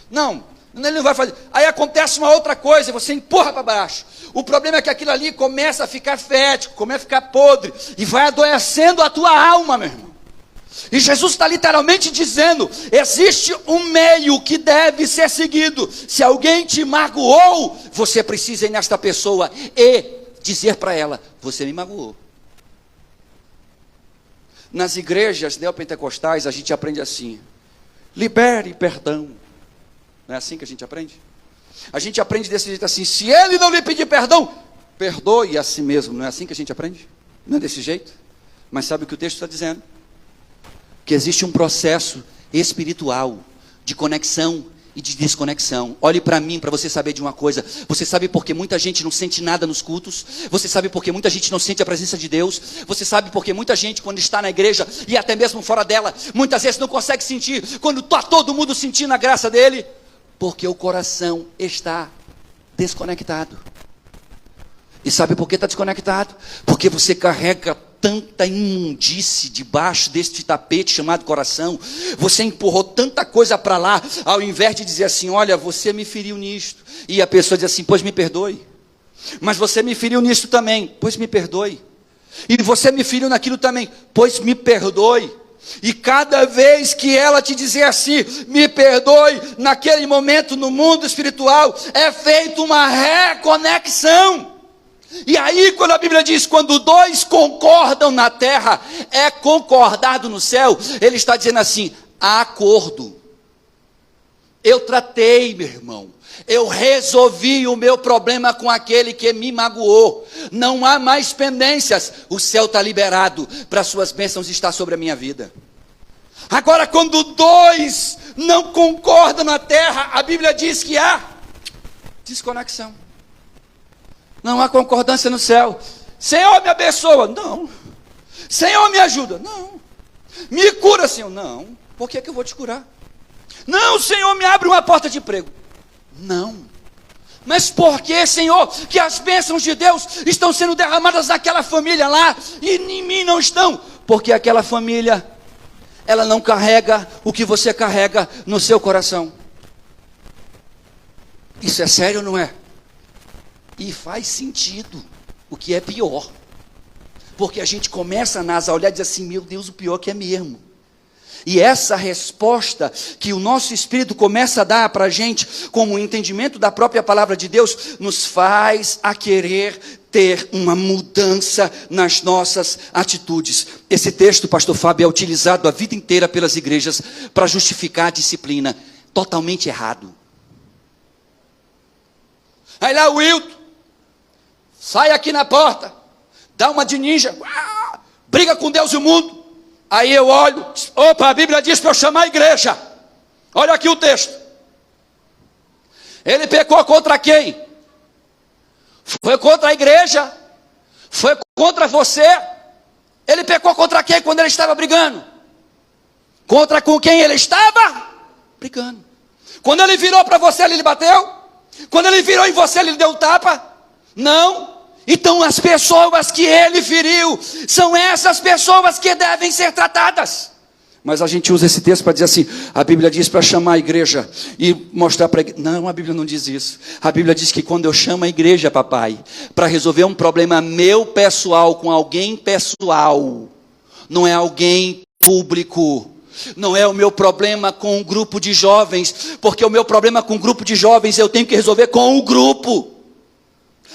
Não, ele não vai fazer. Aí acontece uma outra coisa, você empurra para baixo. O problema é que aquilo ali começa a ficar fétido, começa a ficar podre, e vai adoecendo a tua alma, meu irmão. E Jesus está literalmente dizendo, existe um meio que deve ser seguido. Se alguém te magoou, você precisa ir nesta pessoa e dizer para ela, você me magoou. Nas igrejas neopentecostais a gente aprende assim, libere perdão. Não é assim que a gente aprende? A gente aprende desse jeito assim, se ele não lhe pedir perdão, perdoe a si mesmo. Não é assim que a gente aprende? Não é desse jeito? Mas sabe o que o texto está dizendo? Que existe um processo espiritual de conexão e de desconexão. Olhe para mim, para você saber de uma coisa. Você sabe por que muita gente não sente nada nos cultos? Você sabe por que muita gente não sente a presença de Deus? Você sabe por que muita gente, quando está na igreja, e até mesmo fora dela, muitas vezes não consegue sentir, quando está todo mundo sentindo a graça dele? Porque o coração está desconectado. E sabe por que está desconectado? Porque você carrega tanta imundície debaixo deste tapete chamado coração. Você empurrou tanta coisa para lá, ao invés de dizer assim, olha, você me feriu nisto. E a pessoa diz assim, pois me perdoe. Mas você me feriu nisto também, pois me perdoe. E você me feriu naquilo também, pois me perdoe. E cada vez que ela te dizer assim, me perdoe, naquele momento no mundo espiritual, é feita uma reconexão. E aí quando a Bíblia diz, quando dois concordam na terra, é concordado no céu, ele está dizendo assim, há acordo. Eu tratei, meu irmão, eu resolvi o meu problema com aquele que me magoou, não há mais pendências, o céu está liberado, para suas bênçãos estar sobre a minha vida. Agora quando dois não concordam na terra, a Bíblia diz que há desconexão. Não há concordância no céu. Senhor, me abençoa. Não. Senhor, me ajuda. Não. Me cura, Senhor. Não. Por que eu vou te curar? Não, Senhor, me abre uma porta de emprego. Não. Mas por que, Senhor, que as bênçãos de Deus estão sendo derramadas naquela família lá e em mim não estão? Porque aquela família, ela não carrega o que você carrega no seu coração. Isso é sério ou não é? E faz sentido, o que é pior. Porque a gente começa a olhar e diz assim, meu Deus, o pior que é mesmo. E essa resposta que o nosso Espírito começa a dar para a gente, como o entendimento da própria palavra de Deus, nos faz a querer ter uma mudança nas nossas atitudes. Esse texto, pastor Fábio, é utilizado a vida inteira pelas igrejas para justificar a disciplina. Totalmente errado. Aí lá o Wilton, sai aqui na porta, dá uma de ninja, briga com Deus e o mundo. Aí eu olho, opa, a Bíblia diz para eu chamar a igreja. Olha aqui o texto. Ele pecou contra quem? Foi contra a igreja? Foi contra você? Ele pecou contra quem quando ele estava brigando? Contra com quem ele estava brigando. Quando ele virou para você, ele lhe bateu? Quando ele virou em você, ele lhe deu um tapa? Não. Então as pessoas que ele feriu, são essas pessoas que devem ser tratadas. Mas a gente usa esse texto para dizer assim, a Bíblia diz para chamar a igreja e mostrar para a igreja. Não, a Bíblia não diz isso. A Bíblia diz que quando eu chamo a igreja, papai, para resolver um problema meu pessoal com alguém pessoal, não é alguém público. Não é o meu problema com um grupo de jovens, porque o meu problema com um grupo de jovens eu tenho que resolver com o grupo.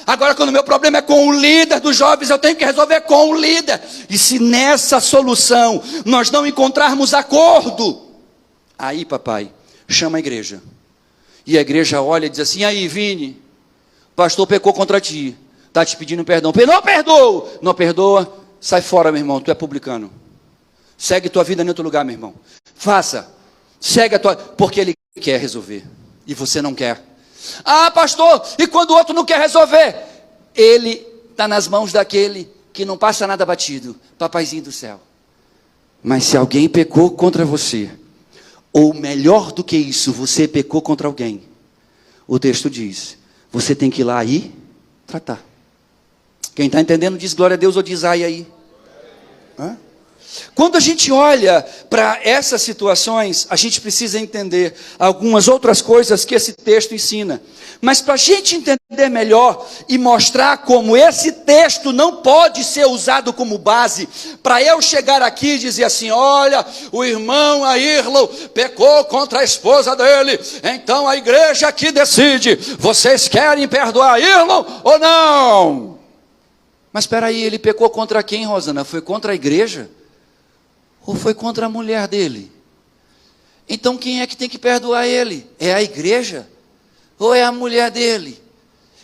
Agora, quando o meu problema é com o líder dos jovens, eu tenho que resolver com o líder. E se nessa solução nós não encontrarmos acordo, aí, papai, chama a igreja. E a igreja olha e diz assim, aí, Vini, o pastor pecou contra ti, está te pedindo perdão. Não perdoa. Não perdoa, sai fora, meu irmão, tu é publicano. Segue tua vida em outro lugar, meu irmão. Faça, segue a tua... Porque ele quer resolver, e você não quer. Ah, pastor, e quando o outro não quer resolver? Ele está nas mãos daquele que não passa nada batido, papaizinho do céu. Mas se alguém pecou contra você, ou melhor do que isso, você pecou contra alguém, o texto diz, você tem que ir lá e tratar. Quem está entendendo diz glória a Deus ou diz ai aí. Hã? Quando a gente olha para essas situações, a gente precisa entender algumas outras coisas que esse texto ensina. Mas para a gente entender melhor e mostrar como esse texto não pode ser usado como base, para eu chegar aqui e dizer assim: olha, o irmão Airlon pecou contra a esposa dele, então a igreja aqui decide, vocês querem perdoar Airlon ou não? Mas espera aí, ele pecou contra quem, Rosana? Foi contra a igreja? Ou foi contra a mulher dele? Então quem é que tem que perdoar ele? É a igreja? Ou é a mulher dele?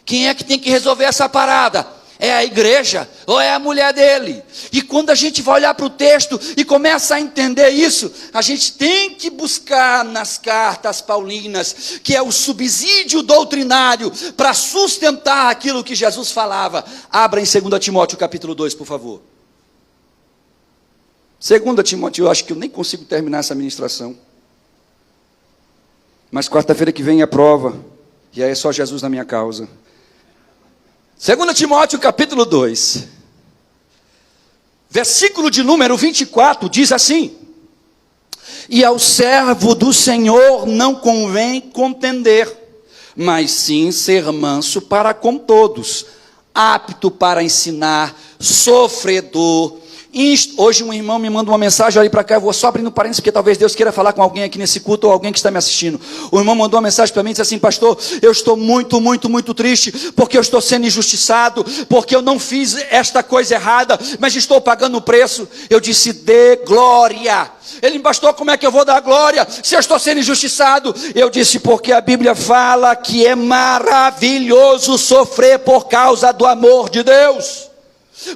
Quem é que tem que resolver essa parada? É a igreja ou é a mulher dele? E quando a gente vai olhar para o texto e começa a entender isso, a gente tem que buscar nas cartas paulinas, que é o subsídio doutrinário para sustentar aquilo que Jesus falava. Abra em 2 Timóteo capítulo 2, por favor. 2 Timóteo, eu acho que eu nem consigo terminar essa ministração. Mas quarta-feira que vem é prova, e aí é só Jesus na minha causa. 2 Timóteo capítulo 2, versículo de número 24, diz assim: e ao servo do Senhor não convém contender, mas sim ser manso para com todos, apto para ensinar, sofredor. Hoje um irmão me manda uma mensagem, olha para cá, eu vou só abrindo parênteses, porque talvez Deus queira falar com alguém aqui nesse culto, ou alguém que está me assistindo. O irmão mandou uma mensagem para mim e disse assim: pastor, eu estou muito triste, porque eu estou sendo injustiçado, porque eu não fiz esta coisa errada, mas estou pagando o preço. Eu disse: dê glória. Ele me pastor, como é que eu vou dar glória, se eu estou sendo injustiçado? Eu disse: porque a Bíblia fala que é maravilhoso sofrer por causa do amor de Deus.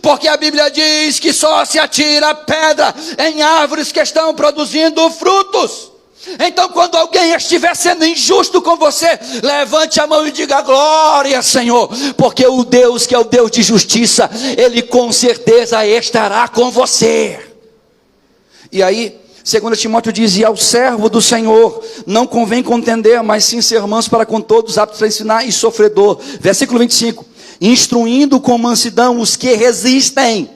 Porque a Bíblia diz que só se atira pedra em árvores que estão produzindo frutos. Então quando alguém estiver sendo injusto com você, levante a mão e diga: glória, Senhor, porque o Deus que é o Deus de justiça, Ele com certeza estará com você. E aí 2 Timóteo diz: e ao servo do Senhor não convém contender, mas sim ser manso para com todos, apto para ensinar e sofredor. Versículo 25: instruindo com mansidão os que resistem,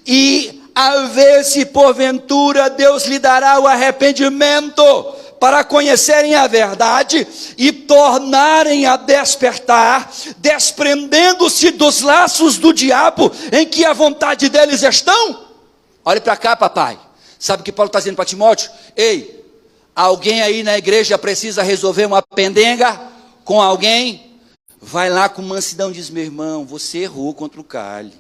e a ver se porventura Deus lhe dará o arrependimento, para conhecerem a verdade e tornarem a despertar, desprendendo-se dos laços do diabo, em que a vontade deles estão. Olhe para cá, papai. Sabe o que Paulo está dizendo para Timóteo? Ei, alguém aí na igreja precisa resolver uma pendenga com alguém? Vai lá com mansidão e diz: meu irmão, você errou contra o Cali.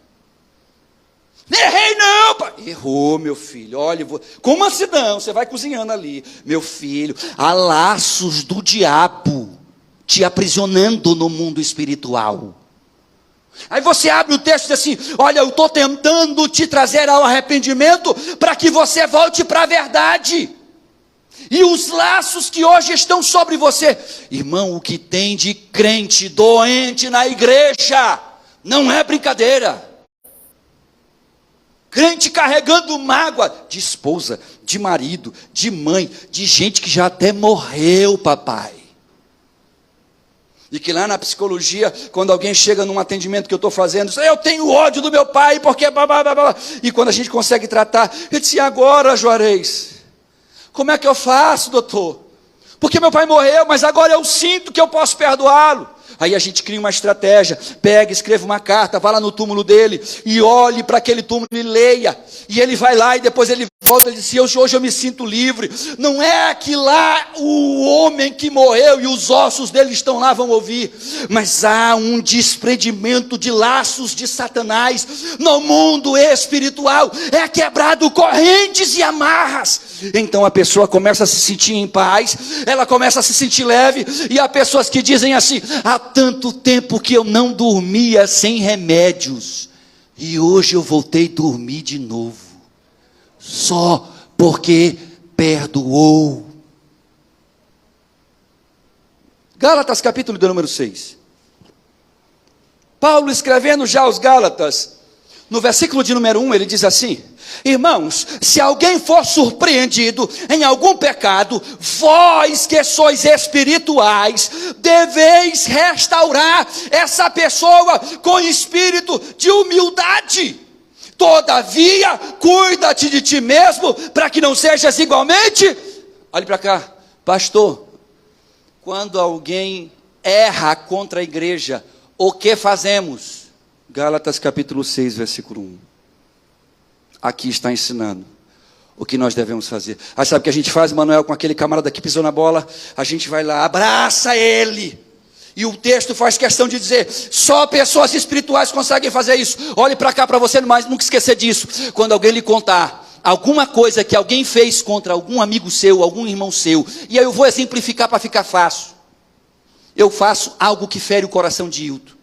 Errei não, pai. Errou, meu filho. Olha, com mansidão, você vai cozinhando ali. Meu filho, há laços do diabo te aprisionando no mundo espiritual. Aí você abre o texto e diz assim: olha, eu estou tentando te trazer ao arrependimento, para que você volte para a verdade. E os laços que hoje estão sobre você, irmão, o que tem de crente doente na igreja, não é brincadeira. Crente carregando mágoa de esposa, de marido, de mãe, de gente que já até morreu, papai. E que lá na psicologia, quando alguém chega num atendimento que eu estou fazendo, diz: eu tenho ódio do meu pai, porque blá. E quando a gente consegue tratar, eu disse: e agora, Juarez? Como é que eu faço, doutor? Porque meu pai morreu, mas agora eu sinto que eu posso perdoá-lo. Aí a gente cria uma estratégia, pega, escreva uma carta, vá lá no túmulo dele, e olhe para aquele túmulo e leia. E ele vai lá e depois ele volta e diz: hoje eu me sinto livre. Não é que lá o homem que morreu e os ossos dele estão lá, vão ouvir. Mas há um desprendimento de laços de Satanás no mundo espiritual. É quebrado correntes e amarras. Então a pessoa começa a se sentir em paz, ela começa a se sentir leve. E há pessoas que dizem assim: há tanto tempo que eu não dormia sem remédios, e hoje eu voltei a dormir de novo, só porque perdoou. Gálatas capítulo de número 6. Paulo escrevendo já aos Gálatas, no versículo de número 1, ele diz assim: irmãos, se alguém for surpreendido em algum pecado, vós que sois espirituais, deveis restaurar essa pessoa com espírito de humildade. Todavia, cuida-te de ti mesmo, para que não sejas igualmente. Olhe para cá, pastor. Quando alguém erra contra a igreja, o que fazemos? Gálatas capítulo 6, versículo 1. Aqui está ensinando o que nós devemos fazer. Aí sabe o que a gente faz, Manuel, com aquele camarada que pisou na bola? A gente vai lá, abraça ele. E o texto faz questão de dizer, só pessoas espirituais conseguem fazer isso. Olhe para cá para você nunca esquecer disso. Quando alguém lhe contar alguma coisa que alguém fez contra algum amigo seu, algum irmão seu, e aí eu vou exemplificar para ficar fácil. Eu faço algo que fere o coração de Hilton.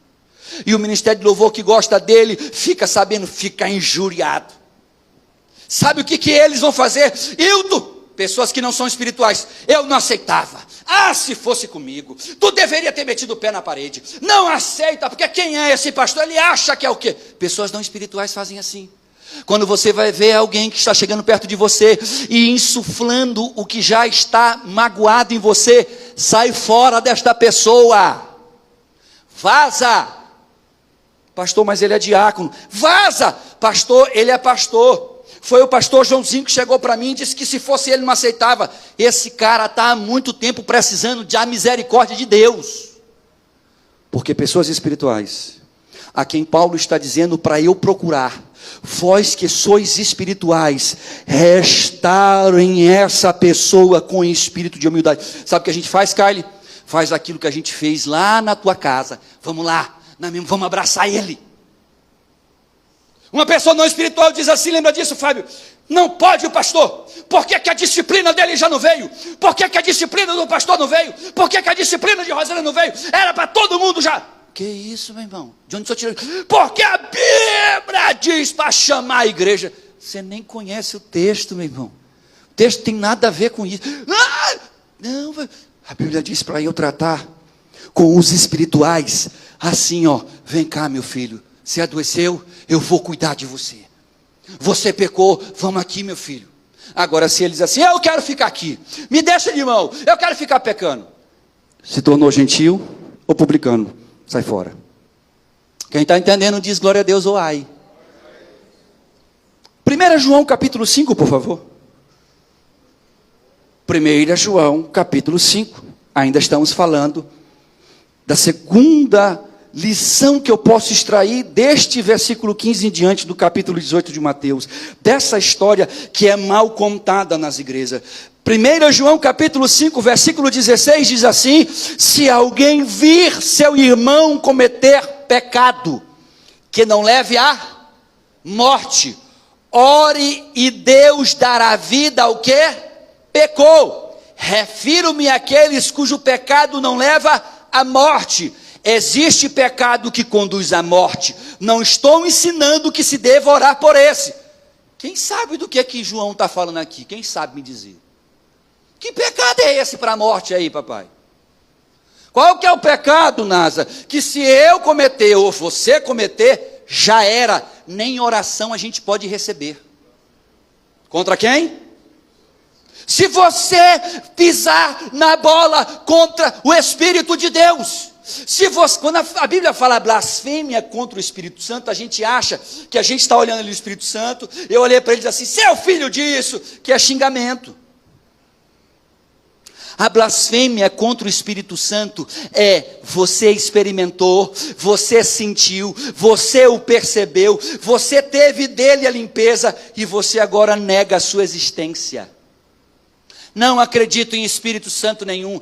E o ministério de louvor que gosta dele, fica sabendo, fica injuriado. Sabe o que eles vão fazer? Hilton, pessoas que não são espirituais, eu não aceitava. Ah, se fosse comigo, tu deveria ter metido o pé na parede. Não aceita, porque quem é esse pastor? Ele acha que é o quê? Pessoas não espirituais fazem assim. Quando você vai ver alguém que está chegando perto de você e insuflando o que já está magoado em você, sai fora desta pessoa. Vaza. Pastor, mas ele é diácono. Vaza. Pastor, ele é pastor. Foi o pastor Joãozinho que chegou para mim e disse que se fosse ele não aceitava. Esse cara está há muito tempo precisando da misericórdia de Deus. Porque pessoas espirituais, a quem Paulo está dizendo para eu procurar, vós que sois espirituais, restaurem essa pessoa com espírito de humildade. Sabe o que a gente faz, Kylie? Faz aquilo que a gente fez lá na tua casa. Vamos lá, vamos abraçar ele. Uma pessoa não espiritual diz assim, lembra disso, Fábio? Não pode o pastor. Por que a disciplina dele já não veio? Por que a disciplina do pastor não veio? Por que a disciplina de Rosana não veio? Era para todo mundo já. Que isso, meu irmão? De onde você tirou? Porque a Bíblia diz para chamar a igreja. Você nem conhece o texto, meu irmão. O texto tem nada a ver com isso. Não, a Bíblia diz para eu tratar com os espirituais assim, ó. Vem cá, meu filho. Você adoeceu, eu vou cuidar de você. Você pecou, vamos aqui, meu filho. Agora, se ele diz assim, eu quero ficar aqui, me deixa de mão, eu quero ficar pecando. Se tornou gentil ou publicano? Sai fora. Quem está entendendo diz glória a Deus ou ai. 1 João capítulo 5, por favor. 1 João capítulo 5. Ainda estamos falando da segunda lição que eu posso extrair deste versículo 15 em diante do capítulo 18 de Mateus, dessa história que é mal contada nas igrejas. 1 João capítulo 5, versículo 16 diz assim, se alguém vir seu irmão cometer pecado, que não leve à morte, ore e Deus dará vida ao que pecou. Refiro-me àqueles cujo pecado não leva à morte. Existe pecado que conduz à morte. Não estou ensinando que se deva orar por esse. Quem sabe do que João está falando aqui? Quem sabe me dizer? Que pecado é esse para a morte aí, papai? Qual que é o pecado, Nasa? Que se eu cometer ou você cometer, já era. Nem oração a gente pode receber. Contra quem? Se você pisar na bola contra o Espírito de Deus. Se você, quando a Bíblia fala blasfêmia contra o Espírito Santo, a gente acha que a gente está olhando ali o Espírito Santo. Eu olhei para ele e disse assim, seu filho disso, que é xingamento. A blasfêmia contra o Espírito Santo é você experimentou, você sentiu, você o percebeu, você teve dele a limpeza e você agora nega a sua existência. Não acredito em Espírito Santo nenhum.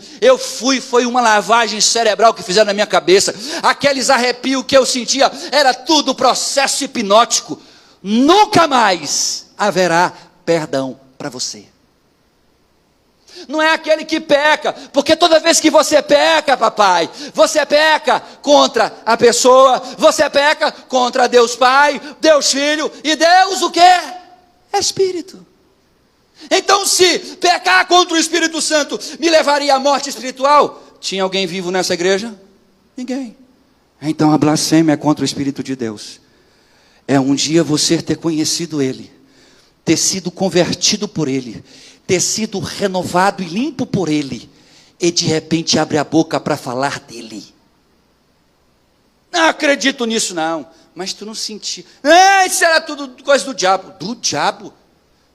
Foi uma lavagem cerebral que fizeram na minha cabeça. Aqueles arrepios que eu sentia, era tudo processo hipnótico. Nunca mais haverá perdão para você. Não é aquele que peca, porque toda vez que você peca, papai, você peca contra a pessoa, você peca contra Deus Pai, Deus Filho e Deus o quê? Espírito. Então, se pecar contra o Espírito Santo me levaria à morte espiritual, tinha alguém vivo nessa igreja? Ninguém. Então, a blasfêmia contra o Espírito de Deus é um dia você ter conhecido Ele, ter sido convertido por Ele, ter sido renovado e limpo por Ele, e de repente abre a boca para falar dEle. Não acredito nisso não, mas tu não sentiu. Isso era tudo coisa do diabo. Do diabo?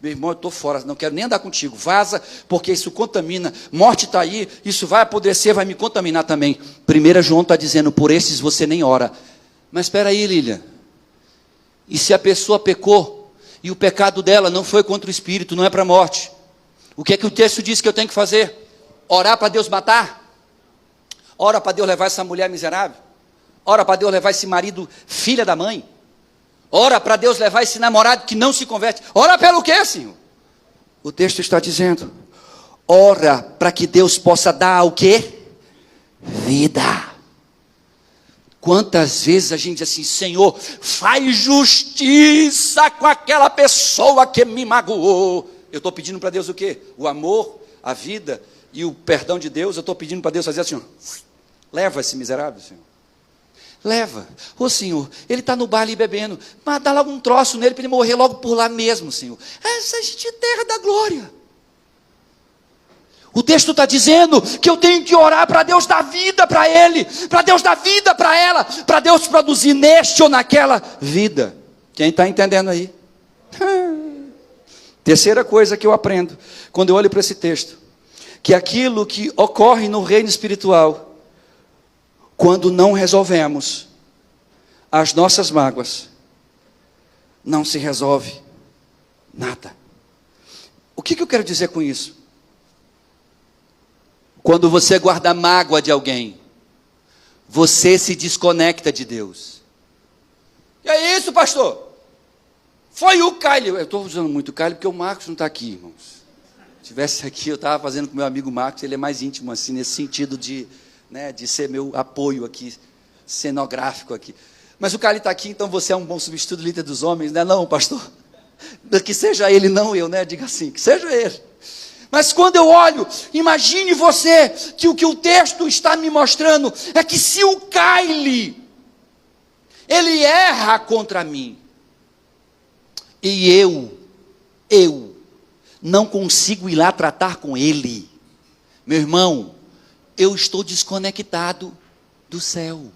Meu irmão, eu estou fora, não quero nem andar contigo. Vaza, porque isso contamina. Morte está aí, isso vai apodrecer, vai me contaminar também. 1 João está dizendo, por esses você nem ora. Mas espera aí, Lília. E se a pessoa pecou, e o pecado dela não foi contra o espírito, não é para a morte? O que é que o texto diz que eu tenho que fazer? Orar para Deus matar? Ora para Deus levar essa mulher miserável? Ora para Deus levar esse marido, filha da mãe? Ora para Deus levar esse namorado que não se converte. Ora pelo quê, Senhor? O texto está dizendo, ora para que Deus possa dar o quê? Vida. Quantas vezes a gente diz assim, Senhor, faz justiça com aquela pessoa que me magoou. Eu estou pedindo para Deus o quê? O amor, a vida e o perdão de Deus. Eu estou pedindo para Deus fazer assim, ó, leva esse miserável, Senhor. Leva. Ô Senhor, ele está no bar ali bebendo, mas dá logo um troço nele para ele morrer logo por lá mesmo, Senhor. Essa gente é terra da glória. O texto está dizendo que eu tenho que orar para Deus dar vida para ele, para Deus dar vida para ela, para Deus produzir neste ou naquela vida. Quem está entendendo aí? Terceira coisa que eu aprendo, quando eu olho para esse texto, que aquilo que ocorre no reino espiritual, quando não resolvemos as nossas mágoas, não se resolve nada. O que eu quero dizer com isso? Quando você guarda mágoa de alguém, você se desconecta de Deus. E é isso, pastor? Foi o Caio. Eu estou usando muito o Caio porque o Marcos não está aqui, irmãos. Se estivesse aqui, eu estava fazendo com meu amigo Marcos, ele é mais íntimo, assim, nesse sentido de ser meu apoio aqui, cenográfico aqui. Mas o Caio está aqui, então você é um bom substituto, líder dos homens, né? Não, pastor? Que seja ele, não eu, né? Diga assim, que seja ele. Mas quando eu olho, imagine você, que o que o texto está me mostrando, é que se o Caio, ele erra contra mim, e eu não consigo ir lá tratar com ele, meu irmão, eu estou desconectado do céu.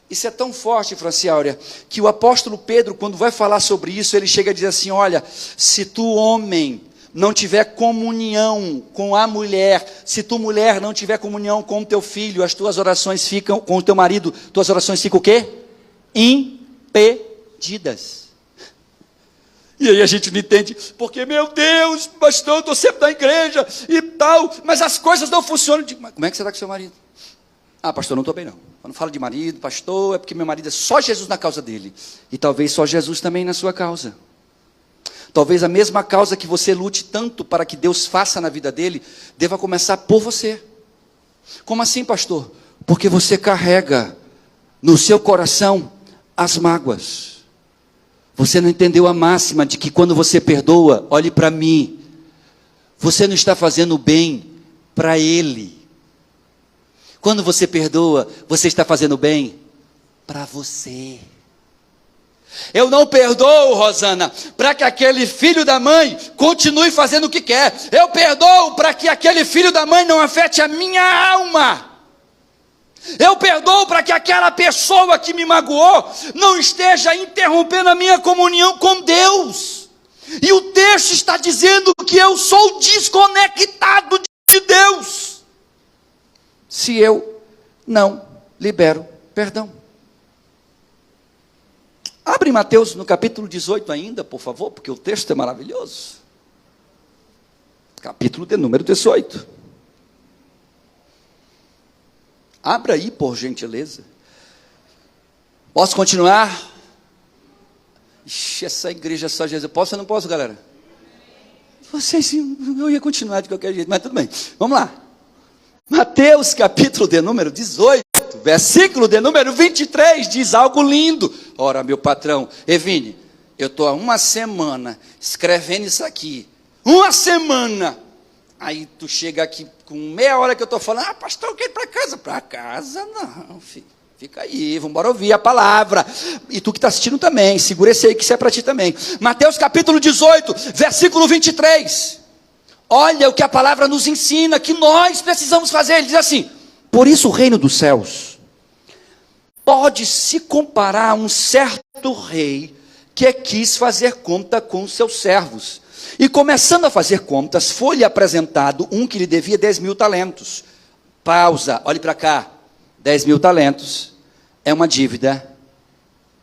Isso é tão forte, Franciáurea, que o apóstolo Pedro, quando vai falar sobre isso, ele chega a dizer assim, olha, se tu homem não tiver comunhão com a mulher, se tu mulher não tiver comunhão com o teu filho, as tuas orações ficam, com o teu marido, tuas orações ficam o quê? Impedidas. E aí a gente não entende, porque, meu Deus, pastor, eu estou sempre na igreja e tal, mas as coisas não funcionam. Como é que você está com seu marido? Ah, pastor, não estou bem não. Quando fala de marido, pastor, é porque meu marido é só Jesus na causa dele. E talvez só Jesus também na sua causa. Talvez a mesma causa que você lute tanto para que Deus faça na vida dele, deva começar por você. Como assim, pastor? Porque você carrega no seu coração as mágoas. Você não entendeu a máxima de que quando você perdoa, olhe para mim, você não está fazendo bem para ele. Quando você perdoa, você está fazendo bem para você. Eu não perdoo, Rosana, para que aquele filho da mãe continue fazendo o que quer. Eu perdoo para que aquele filho da mãe não afete a minha alma. Eu perdoo para que aquela pessoa que me magoou não esteja interrompendo a minha comunhão com Deus. E o texto está dizendo que eu sou desconectado de Deus, se eu não libero perdão. Abre Mateus no capítulo 18 ainda, por favor, porque o texto é maravilhoso. Capítulo de número 18. Abra aí, por gentileza. Posso continuar? Ixi, essa igreja é só Jesus. Posso ou não posso, galera? Vocês, eu ia continuar de qualquer jeito, mas tudo bem. Vamos lá. Mateus capítulo de número 18, versículo de número 23, diz algo lindo. Ora, meu patrão, Evine, eu estou há uma semana escrevendo isso aqui. Uma semana. Aí tu chega aqui com meia hora que eu estou falando, ah, pastor, eu quero ir para casa. Para casa não, filho. Fica aí, vamos embora ouvir a palavra. E tu que está assistindo também, segura esse aí que isso é para ti também. Mateus capítulo 18, versículo 23. Olha o que a palavra nos ensina, que nós precisamos fazer. Ele diz assim, por isso o reino dos céus pode se comparar a um certo rei que quis fazer conta com seus servos. E começando a fazer contas, foi-lhe apresentado um que lhe devia 10.000 talentos. Pausa, olhe para cá. 10.000 talentos é uma dívida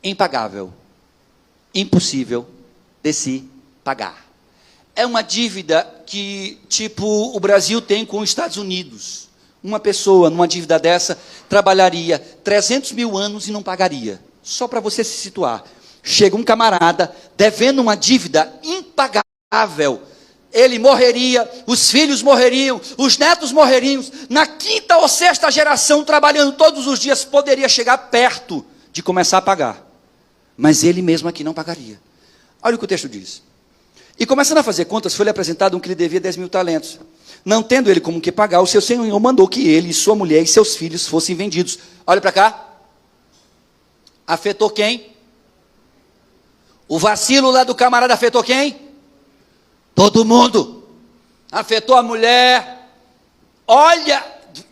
impagável, impossível de se pagar. É uma dívida que, tipo, o Brasil tem com os Estados Unidos. Uma pessoa, numa dívida dessa, trabalharia 300 mil anos e não pagaria. Só para você se situar. Chega um camarada devendo uma dívida impagável. Ele morreria, os filhos morreriam, os netos morreriam. Na quinta ou sexta geração, trabalhando todos os dias, poderia chegar perto de começar a pagar. Mas ele mesmo aqui não pagaria. Olha o que o texto diz. E começando a fazer contas, foi-lhe apresentado um que lhe devia 10.000 talentos. Não tendo ele como que pagar, o seu senhor mandou que ele, sua mulher e seus filhos fossem vendidos. Olha para cá. Afetou quem? O vacilo lá do camarada afetou quem? Todo mundo. Afetou a mulher. Olha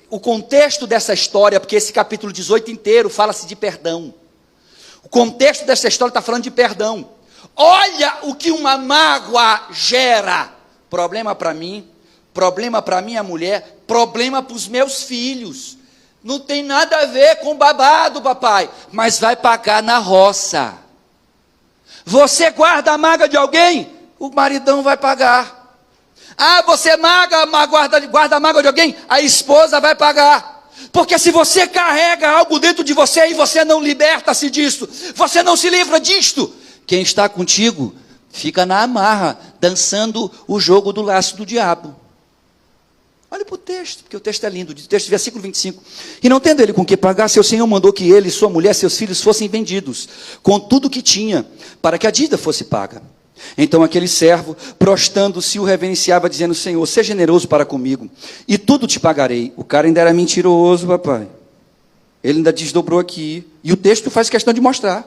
o contexto dessa história, porque esse capítulo 18 inteiro fala-se de perdão. O contexto dessa história está falando de perdão. Olha o que uma mágoa gera. Problema para mim, problema para minha mulher, problema para os meus filhos. Não tem nada a ver com babado, papai, mas vai pagar na roça. Você guarda a mágoa de alguém, o maridão vai pagar. Ah, você guarda a mágoa de alguém, a esposa vai pagar. Porque se você carrega algo dentro de você e você não liberta-se disso, você não se livra disto, quem está contigo fica na amarra, dançando o jogo do laço do diabo. Olha para o texto, porque o texto é lindo. O texto, versículo 25. E não tendo ele com que pagar, seu senhor mandou que ele, sua mulher, seus filhos fossem vendidos, com tudo o que tinha, para que a dívida fosse paga. Então aquele servo, prostrando-se, o reverenciava, dizendo: Senhor, seja generoso para comigo, e tudo te pagarei. O cara ainda era mentiroso, papai. Ele ainda desdobrou aqui. E o texto faz questão de mostrar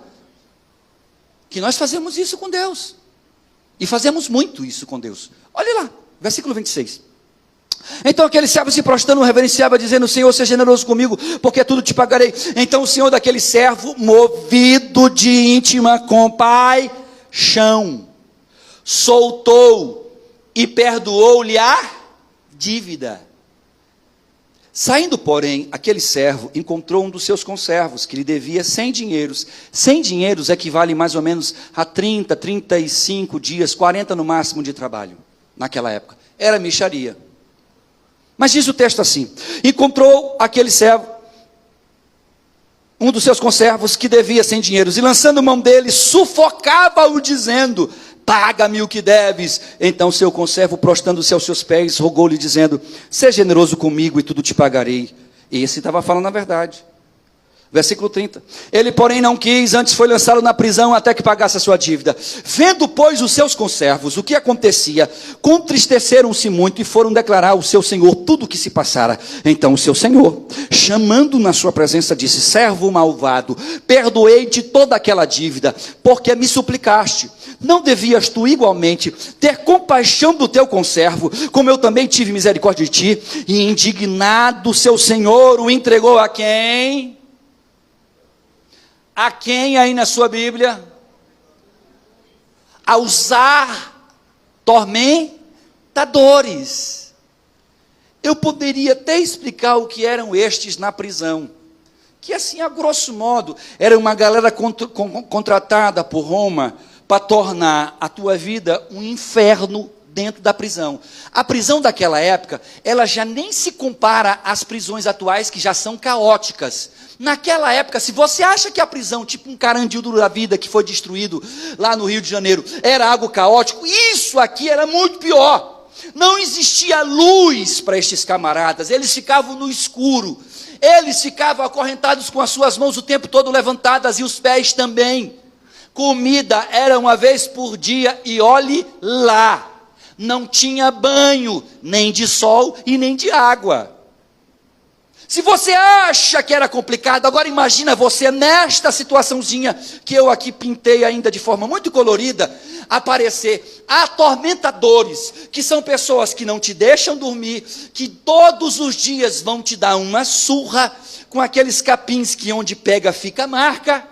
que nós fazemos isso com Deus. E fazemos muito isso com Deus. Olha lá, versículo 26. Então aquele servo se prostrando, reverenciava, dizendo: Senhor, seja generoso comigo, porque tudo te pagarei. Então o senhor daquele servo, movido de íntima compaixão, soltou e perdoou-lhe a dívida. Saindo, porém, aquele servo encontrou um dos seus conservos, que lhe devia 100 dinheiros. 100 dinheiros equivale mais ou menos a 30, 35 dias, 40 no máximo de trabalho, naquela época. Era mixaria. Mas diz o texto assim: encontrou aquele servo, um dos seus conservos, que devia 100 dinheiros, e lançando mão dele, sufocava-o, dizendo: paga-me o que deves. Então seu conservo, prostrando-se aos seus pés, rogou-lhe, dizendo: seja generoso comigo e tudo te pagarei. E esse estava falando a verdade. Versículo 30. Ele, porém, não quis, antes foi lançá-lo na prisão até que pagasse a sua dívida. Vendo, pois, os seus conservos o que acontecia, contristeceram-se muito e foram declarar ao seu senhor tudo o que se passara. Então o seu senhor, chamando na sua presença, disse: servo malvado, perdoei-te toda aquela dívida, porque me suplicaste. Não devias tu igualmente ter compaixão do teu conservo, como eu também tive misericórdia de ti? E indignado seu senhor o entregou a quem? A quem aí na sua Bíblia? Aos tormentadores. Eu poderia até explicar o que eram estes na prisão. Que assim, a grosso modo, era uma galera contratada por Roma para tornar a tua vida um inferno dentro da prisão. A prisão daquela época, ela já nem se compara às prisões atuais, que já são caóticas. Naquela época, se você acha que a prisão, tipo um Carandiru da vida que foi destruído lá no Rio de Janeiro, era algo caótico, isso aqui era muito pior. Não existia luz para estes camaradas, eles ficavam no escuro, eles ficavam acorrentados com as suas mãos o tempo todo levantadas e os pés também. Comida era uma vez por dia e olhe lá, não tinha banho, nem de sol e nem de água. Se você acha que era complicado, agora imagina você nesta situaçãozinha que eu aqui pintei ainda de forma muito colorida. aparecer atormentadores, que são pessoas que não te deixam dormir, que todos os dias vão te dar uma surra, com aqueles capins que onde pega fica marca.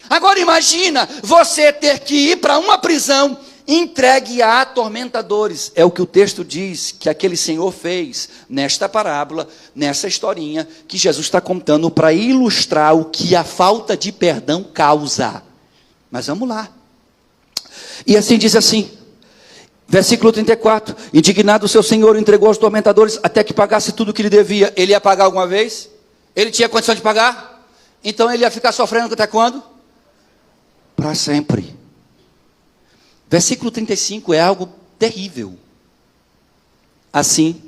Agora imagina você ter que ir para uma prisão entregue a atormentadores. É o que o texto diz que aquele senhor fez nesta parábola, nessa historinha que Jesus está contando para ilustrar o que a falta de perdão causa. Mas vamos lá. E assim diz assim, versículo 34, indignado o seu senhor entregou aos tormentadores até que pagasse tudo o que lhe devia. Ele ia pagar alguma vez? Ele tinha condição de pagar? Então ele ia ficar sofrendo até quando? Para sempre. Versículo 35 é algo terrível. Assim,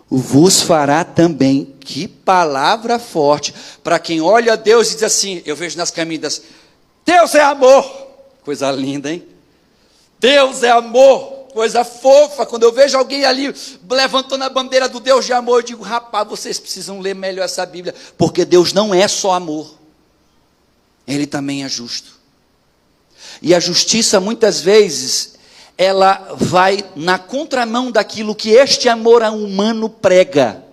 vos fará também. Que palavra forte. Para quem olha a Deus e diz assim, eu vejo nas camisas, Deus é amor. Coisa linda, hein? Deus é amor. Coisa fofa. Quando eu vejo alguém ali levantando a bandeira do Deus de amor, eu digo, rapaz, vocês precisam ler melhor essa Bíblia. Porque Deus não é só amor. Ele também é justo. E a justiça, muitas vezes, ela vai na contramão daquilo que este amor humano prega.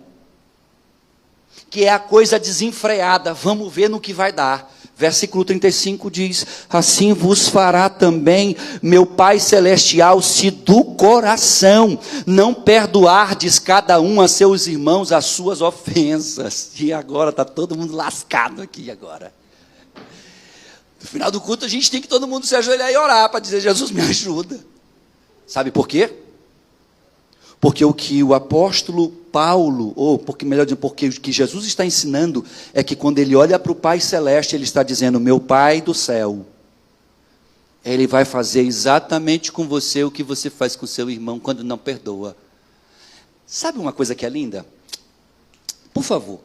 Que é a coisa desenfreada. Vamos ver no que vai dar. Versículo 35 diz, assim vos fará também meu Pai Celestial, se do coração não perdoardes cada um a seus irmãos as suas ofensas. E agora está todo mundo lascado aqui agora. No final do culto a gente tem que todo mundo se ajoelhar e orar para dizer, Jesus me ajuda. Sabe por quê? Porque o que o apóstolo Paulo, ou porque, melhor dizendo, porque o que Jesus está ensinando é que quando ele olha para o Pai Celeste, ele está dizendo, meu Pai do céu, ele vai fazer exatamente com você o que você faz com seu irmão quando não perdoa. Sabe uma coisa que é linda? Por favor,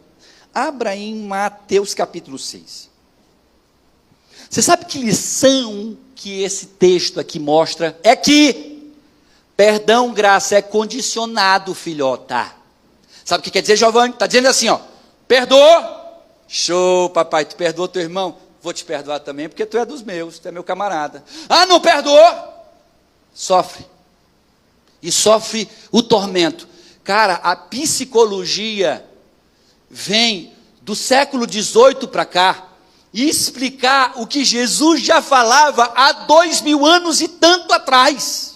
abra em Mateus capítulo 6. Você sabe que lição que esse texto aqui mostra? É que perdão, graça é condicionado, filhota. Sabe o que quer dizer, Giovanni? Está dizendo assim, ó, perdoa, show, papai, tu perdoou teu irmão? Vou te perdoar também, porque tu é dos meus, tu é meu camarada. Ah, não perdoou? Sofre. E sofre o tormento. Cara, a psicologia vem do século XVIII para cá, e explicar o que Jesus já falava há 2000 anos e tanto atrás.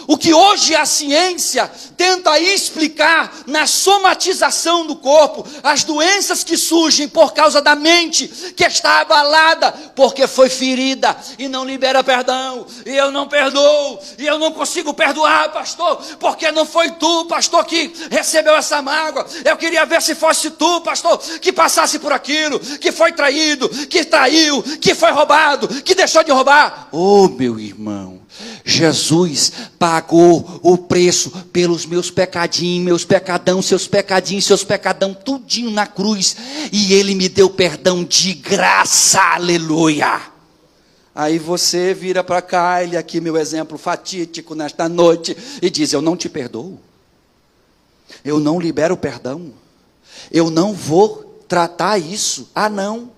O que hoje a ciência tenta explicar na somatização do corpo, as doenças que surgem por causa da mente, que está abalada, porque foi ferida, e não libera perdão, e eu não perdoo, e eu não consigo perdoar, pastor, porque não foi tu, pastor, que recebeu essa mágoa, eu queria ver se fosse tu, pastor, que passasse por aquilo, que foi traído, que traiu, que foi roubado, que deixou de roubar. Oh, meu irmão, Jesus pagou o preço pelos meus pecadinhos, meus pecadão, seus pecadão, tudinho na cruz, e Ele me deu perdão de graça, aleluia. Aí você vira para cá, ele aqui meu exemplo fatídico nesta noite, e diz, eu não te perdoo, eu não libero perdão, eu não vou tratar isso, ah não,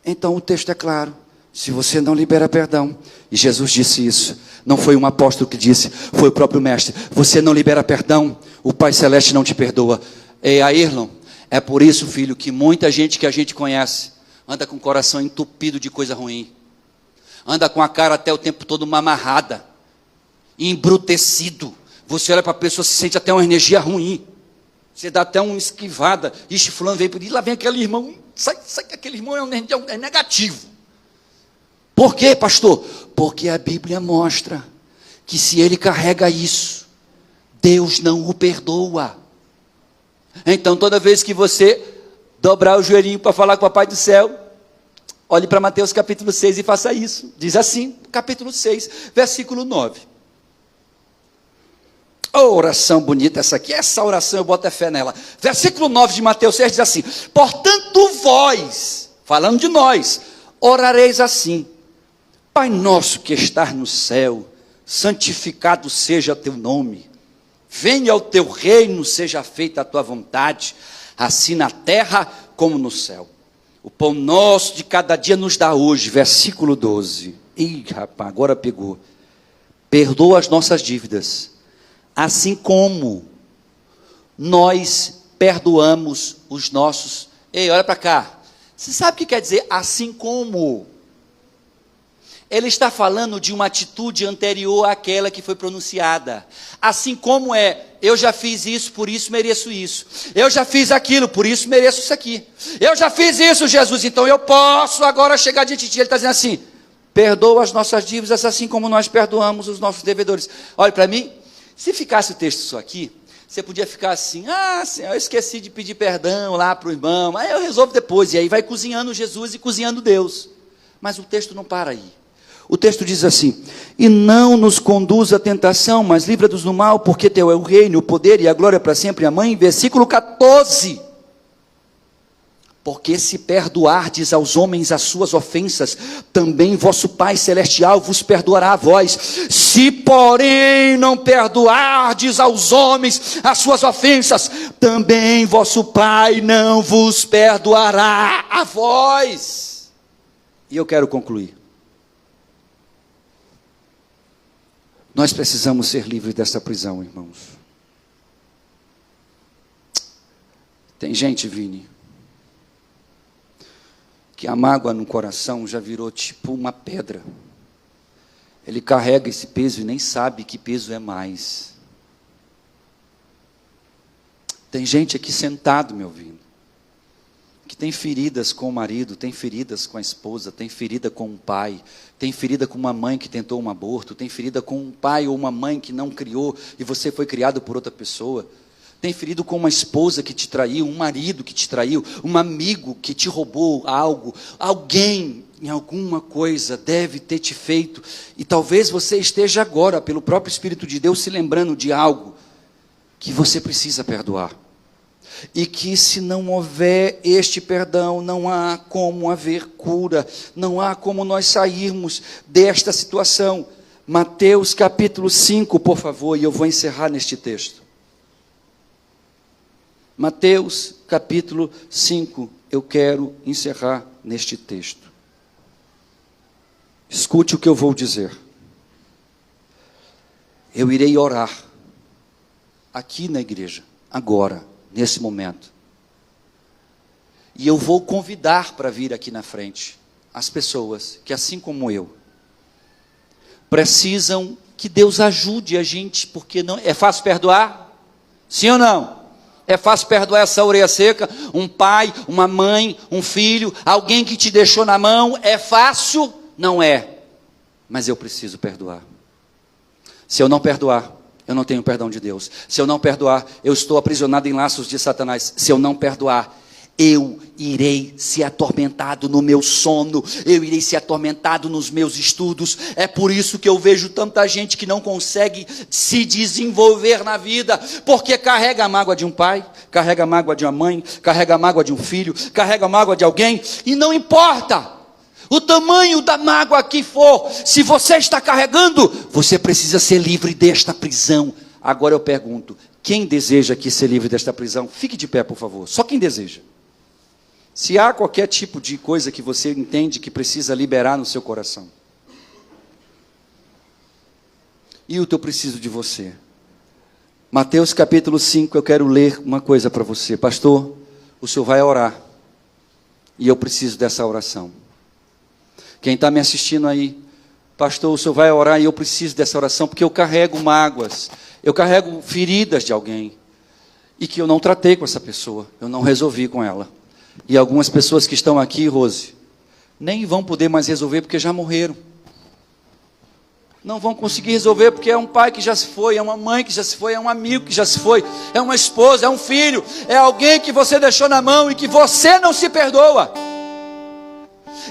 então o texto é claro, se você não libera perdão, e Jesus disse isso, não foi um apóstolo que disse, foi o próprio mestre, você não libera perdão, o Pai Celeste não te perdoa. E aí, irmão, é por isso, filho, que muita gente que a gente conhece, anda com o coração entupido de coisa ruim, anda com a cara até o tempo todo amarrada, embrutecido, você olha para a pessoa, se sente até uma energia ruim, você dá até uma esquivada, ixi, fulano veio por aí, lá vem aquele irmão, sai que aquele irmão é negativo. Por quê, pastor? Porque a Bíblia mostra que se ele carrega isso, Deus não o perdoa. Então, toda vez que você dobrar o joelhinho para falar com o Papai do Céu, olhe para Mateus capítulo 6 e faça isso. Diz assim, capítulo 6, versículo 9. Oh, oração bonita essa aqui, essa oração eu boto a fé nela. Versículo 9 de Mateus 6 diz assim, portanto vós, falando de nós, orareis assim, Pai nosso que estás no céu, santificado seja teu nome, venha o teu reino, seja feita a tua vontade, assim na terra como no céu. O pão nosso de cada dia nos dá hoje, versículo 12. Ih, rapaz, agora pegou. Perdoa as nossas dívidas, assim como nós perdoamos os nossos... Ei, olha para cá. Você sabe o que quer dizer assim como? Ele está falando de uma atitude anterior àquela que foi pronunciada. Assim como eu já fiz isso, por isso mereço isso. Eu já fiz aquilo, por isso mereço isso aqui. Eu já fiz isso, Jesus, então eu posso agora chegar diante de ti. Ele está dizendo assim, perdoa as nossas dívidas, assim como nós perdoamos os nossos devedores. Olha para mim, se ficasse o texto só aqui, você podia ficar assim, Senhor, eu esqueci de pedir perdão lá para o irmão, aí eu resolvo depois. E aí vai cozinhando Jesus e cozinhando Deus. Mas o texto não para aí. O texto diz assim, e não nos conduz à tentação, mas livra-nos do mal, porque teu é o reino, o poder e a glória para sempre, amém. Versículo 14, porque se perdoardes aos homens as suas ofensas, também vosso Pai Celestial vos perdoará a vós. Se porém não perdoardes aos homens as suas ofensas, também vosso Pai não vos perdoará a vós. E eu quero concluir. Nós precisamos ser livres dessa prisão, irmãos. Tem gente, Vini, que a mágoa no coração já virou tipo uma pedra. Ele carrega esse peso e nem sabe que peso é mais. Tem gente aqui sentado me ouvindo, que tem feridas com o marido, tem feridas com a esposa, tem ferida com o pai, tem ferida com uma mãe que tentou um aborto, tem ferida com um pai ou uma mãe que não criou e você foi criado por outra pessoa, tem ferido com uma esposa que te traiu, um marido que te traiu, um amigo que te roubou algo, alguém em alguma coisa deve ter te feito, e talvez você esteja agora, pelo próprio Espírito de Deus, se lembrando de algo que você precisa perdoar. E que se não houver este perdão, não há como haver cura, não há como nós sairmos desta situação. Mateus capítulo 5, por favor, e eu vou encerrar neste texto. Mateus capítulo 5, eu quero encerrar neste texto. Escute o que eu vou dizer. Eu irei orar aqui na igreja, agora, nesse momento. E eu vou convidar para vir aqui na frente as pessoas que, assim como eu, precisam que Deus ajude a gente, porque não é fácil perdoar? Sim ou não? É fácil perdoar essa orelha seca? Um pai, uma mãe, um filho, alguém que te deixou na mão? É fácil? Não é. Mas eu preciso perdoar. Se eu não perdoar, eu não tenho perdão de Deus. Se eu não perdoar, eu estou aprisionado em laços de Satanás. Se eu não perdoar, eu irei ser atormentado no meu sono, eu irei ser atormentado nos meus estudos. É por isso que eu vejo tanta gente que não consegue se desenvolver na vida, porque carrega a mágoa de um pai, carrega a mágoa de uma mãe, carrega a mágoa de um filho, carrega a mágoa de alguém, e não importa o tamanho da mágoa que for, se você está carregando, você precisa ser livre desta prisão. Agora eu pergunto, quem deseja aqui ser livre desta prisão? Fique de pé, por favor, só quem deseja. Se há qualquer tipo de coisa que você entende que precisa liberar no seu coração. E o que eu preciso de você? Mateus capítulo 5, eu quero ler uma coisa para você. Pastor, o senhor vai orar, e eu preciso dessa oração. Quem está me assistindo aí, pastor, o senhor vai orar e eu preciso dessa oração, porque eu carrego mágoas, eu carrego feridas de alguém, e que eu não tratei com essa pessoa, eu não resolvi com ela. E algumas pessoas que estão aqui, Rose, nem vão poder mais resolver porque já morreram. Não vão conseguir resolver porque é um pai que já se foi, é uma mãe que já se foi, é um amigo que já se foi, é uma esposa, é um filho, é alguém que você deixou na mão e que você não se perdoa.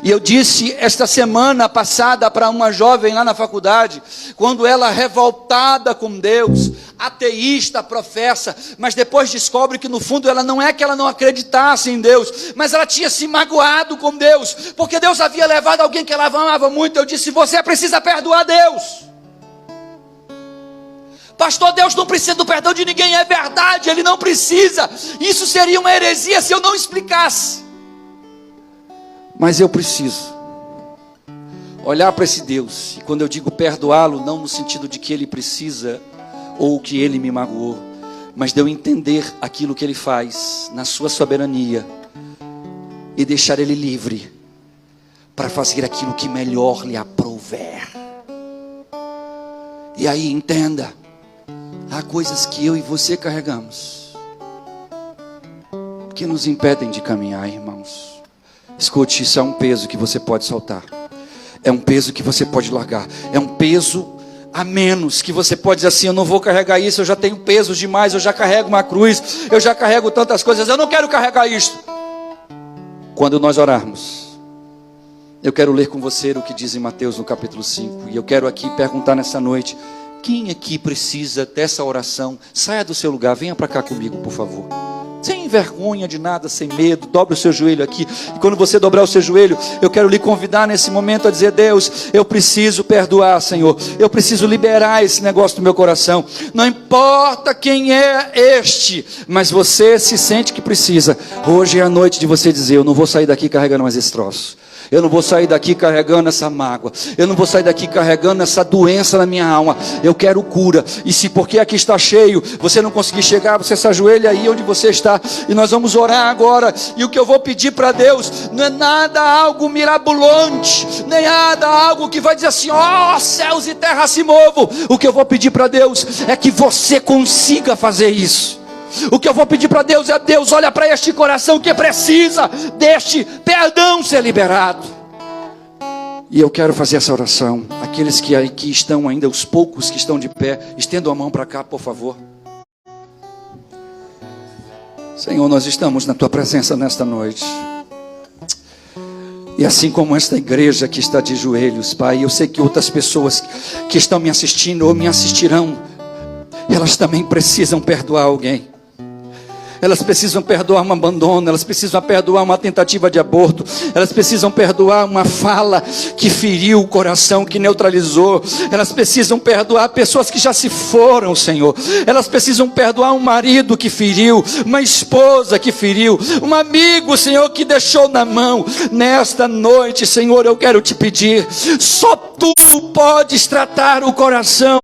E eu disse esta semana passada para uma jovem lá na faculdade, quando ela, revoltada com Deus, ateísta, professa, mas depois descobre que no fundo ela não é que ela não acreditasse em Deus, mas ela tinha se magoado com Deus, porque Deus havia levado alguém que ela amava muito. Eu disse, você precisa perdoar Deus. Pastor, Deus não precisa do perdão de ninguém. É verdade, Ele não precisa. Isso seria uma heresia se eu não explicasse. Mas eu preciso. olhar para esse Deus, e quando eu digo perdoá-lo, não no sentido de que ele precisa, ou que ele me magoou, mas de eu entender aquilo que ele faz, na sua soberania, e deixar ele livre, para fazer aquilo que melhor lhe aprouver. E aí entenda, há coisas que eu e você carregamos, que nos impedem de caminhar, irmãos. Escute, isso é um peso que você pode soltar, é um peso que você pode largar, é um peso a menos que você pode dizer assim: eu não vou carregar isso, eu já tenho peso demais, eu já carrego uma cruz, eu já carrego tantas coisas, eu não quero carregar isto. Quando nós orarmos, eu quero ler com você o que diz em Mateus no capítulo 5, e eu quero aqui perguntar nessa noite: quem aqui precisa dessa oração? Saia do seu lugar, venha para cá comigo, por favor. Sem vergonha de nada, sem medo, dobre o seu joelho aqui. E quando você dobrar o seu joelho, eu quero lhe convidar nesse momento a dizer: Deus, eu preciso perdoar, Senhor. Eu preciso liberar esse negócio do meu coração. Não importa quem é este, mas você se sente que precisa. Hoje é a noite de você dizer: eu não vou sair daqui carregando mais esse troço. Eu não vou sair daqui carregando essa mágoa. Eu não vou sair daqui carregando essa doença na minha alma. Eu quero cura. E se porque aqui está cheio, você não conseguir chegar, você se ajoelha aí onde você está. E nós vamos orar agora. E o que eu vou pedir para Deus não é nada algo mirabolante, nem nada algo que vai dizer assim: ó, céus e terra se movam. O que eu vou pedir para Deus é que você consiga fazer isso. O que eu vou pedir para Deus é: Deus, olha para este coração que precisa deste perdão ser liberado. E eu quero fazer essa oração. Aqueles que aqui estão ainda, os poucos que estão de pé, estendam a mão para cá, por favor. Senhor, nós estamos na Tua presença nesta noite. E assim como esta igreja que está de joelhos, Pai, eu sei que outras pessoas que estão me assistindo ou me assistirão, elas também precisam perdoar alguém. Elas precisam perdoar um abandono, elas precisam perdoar uma tentativa de aborto, elas precisam perdoar uma fala que feriu o coração, que neutralizou. Elas precisam perdoar pessoas que já se foram, Senhor. Elas precisam perdoar um marido que feriu, uma esposa que feriu, um amigo, Senhor, que deixou na mão. Nesta noite, Senhor, eu quero te pedir: só Tu podes tratar o coração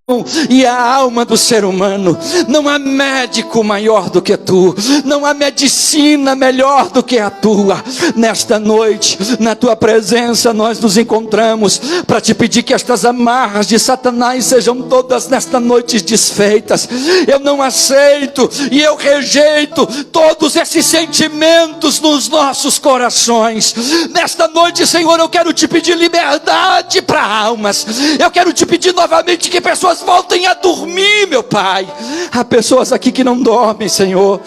e a alma do ser humano. Não há médico maior do que Tu. Não há medicina melhor do que a Tua. Nesta noite, na Tua presença, nós nos encontramos para te pedir que estas amarras de Satanás sejam todas nesta noite desfeitas. Eu não aceito e eu rejeito todos esses sentimentos nos nossos corações. Nesta noite, Senhor, eu quero te pedir liberdade para almas. Eu quero te pedir novamente que pessoas voltem a dormir, meu Pai. Há pessoas aqui que não dormem, Senhor.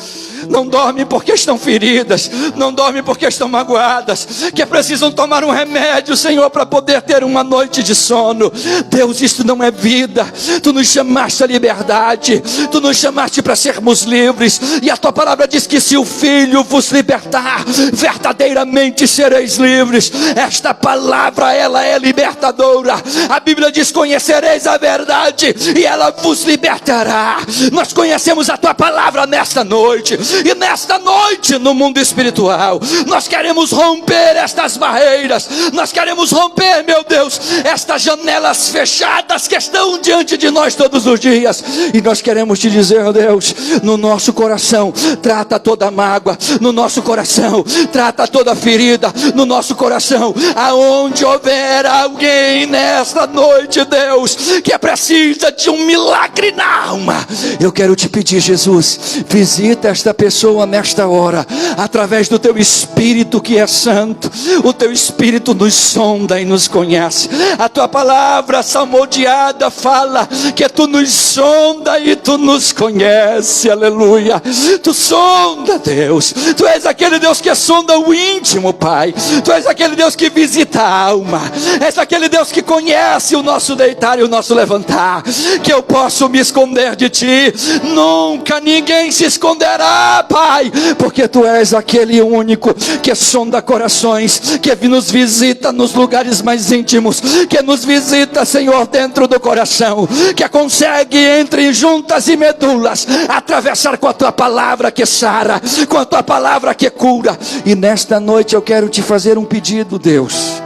Não dormem porque estão feridas, não dormem porque estão magoadas, que precisam tomar um remédio, Senhor, para poder ter uma noite de sono. Deus, isso não é vida. Tu nos chamaste à liberdade, Tu nos chamaste para sermos livres, e a Tua palavra diz que se o Filho vos libertar, verdadeiramente sereis livres. Esta palavra, ela é libertadora. A Bíblia diz: conhecereis a verdade e ela vos libertará. Nós conhecemos a Tua palavra nesta noite. E nesta noite, no mundo espiritual, nós queremos romper estas barreiras. Nós queremos romper, meu Deus, estas janelas fechadas que estão diante de nós todos os dias. E nós queremos te dizer, Deus, no nosso coração, trata toda mágoa. No nosso coração, trata toda ferida. No nosso coração, aonde houver alguém nesta noite, Deus, que precisa de um milagre na alma, eu quero te pedir, Jesus, visita esta pessoa nesta hora, através do Teu Espírito que é santo. O Teu Espírito nos sonda e nos conhece. A Tua palavra salmodiada fala que Tu nos sonda e Tu nos conhece. Aleluia. Tu sonda, Deus. Tu és aquele Deus que sonda o íntimo, Pai. Tu és aquele Deus que visita a alma. És aquele Deus que conhece o nosso deitar e o nosso levantar. Que eu posso me esconder de Ti. Nunca ninguém se esconderá, Pai, porque Tu és aquele único que sonda corações, que nos visita nos lugares mais íntimos, que nos visita, Senhor, dentro do coração, que consegue entre juntas e medulas atravessar com a Tua palavra que sara, com a Tua palavra que cura. E nesta noite eu quero te fazer um pedido, Deus.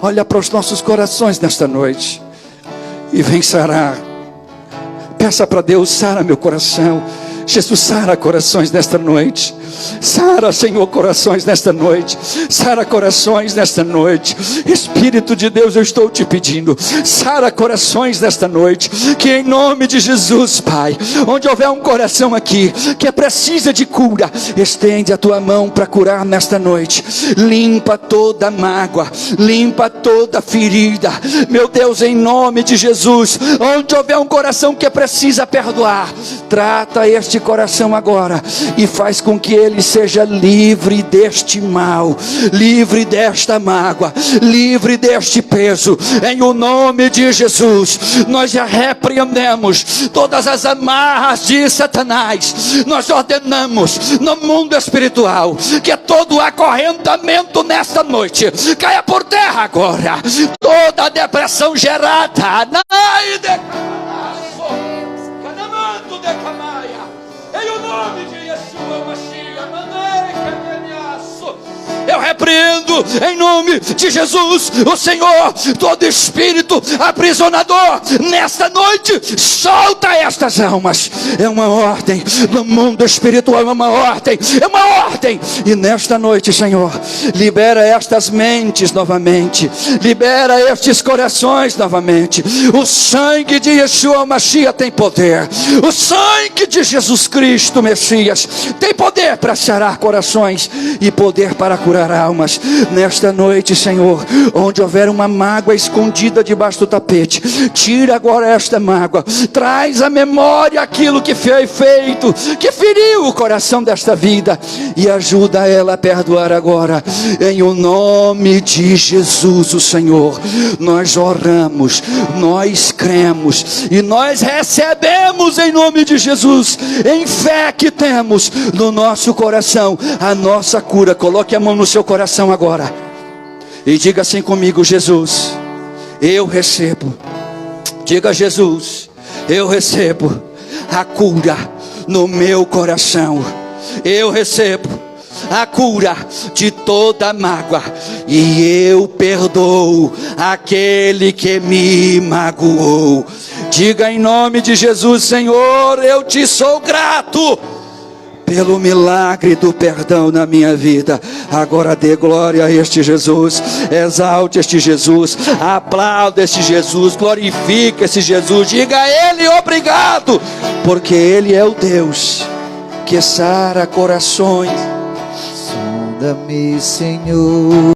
olha para os nossos corações nesta noite e vem sarar. Peça para Deus: sara meu coração. Jesus, sara corações nesta noite. Sara, Senhor, corações nesta noite. Sara corações nesta noite. Espírito de Deus, eu estou te pedindo, sara corações nesta noite. Que em nome de Jesus, Pai, onde houver um coração aqui que precisa de cura, estende a tua mão para curar nesta noite. Limpa toda mágoa, limpa toda ferida, meu Deus, em nome de Jesus. Onde houver um coração que precisa perdoar, trata este coração agora e faz com que ele seja livre deste mal, livre desta mágoa, livre deste peso. Em o nome de Jesus, nós já repreendemos todas as amarras de Satanás. Nós ordenamos no mundo espiritual que todo acorrentamento nesta noite caia por terra agora. Toda a depressão gerada em o nome de Yeshua Mashiach, eu repreendo em nome de Jesus, o Senhor, todo espírito aprisionador nesta noite. Solta estas almas. É uma ordem no mundo espiritual, é uma ordem, é uma ordem. E nesta noite, Senhor, libera estas mentes novamente, libera estes corações novamente. O sangue de Yeshua Mashiach tem poder. O sangue de Jesus Cristo Messias tem poder para sarar corações e poder para curar almas. Nesta noite, Senhor, onde houver uma mágoa escondida debaixo do tapete, tira agora esta mágoa, traz à memória aquilo que foi feito, que feriu o coração desta vida, e ajuda ela a perdoar agora. Em o nome de Jesus, o Senhor, nós oramos, nós cremos e nós recebemos em nome de Jesus, em fé que temos no nosso coração, a nossa cura. Coloque a mão no seu coração agora e diga assim comigo: Jesus, eu recebo. Diga: Jesus, eu recebo a cura no meu coração. Eu recebo a cura de toda mágoa e eu perdoo aquele que me magoou. Diga em nome de Jesus: Senhor, eu te sou grato pelo milagre do perdão na minha vida. Agora dê glória a este Jesus, exalte este Jesus, aplauda este Jesus, glorifique este Jesus. Diga a Ele obrigado, porque Ele é o Deus que sara corações. Sonda-me, Senhor.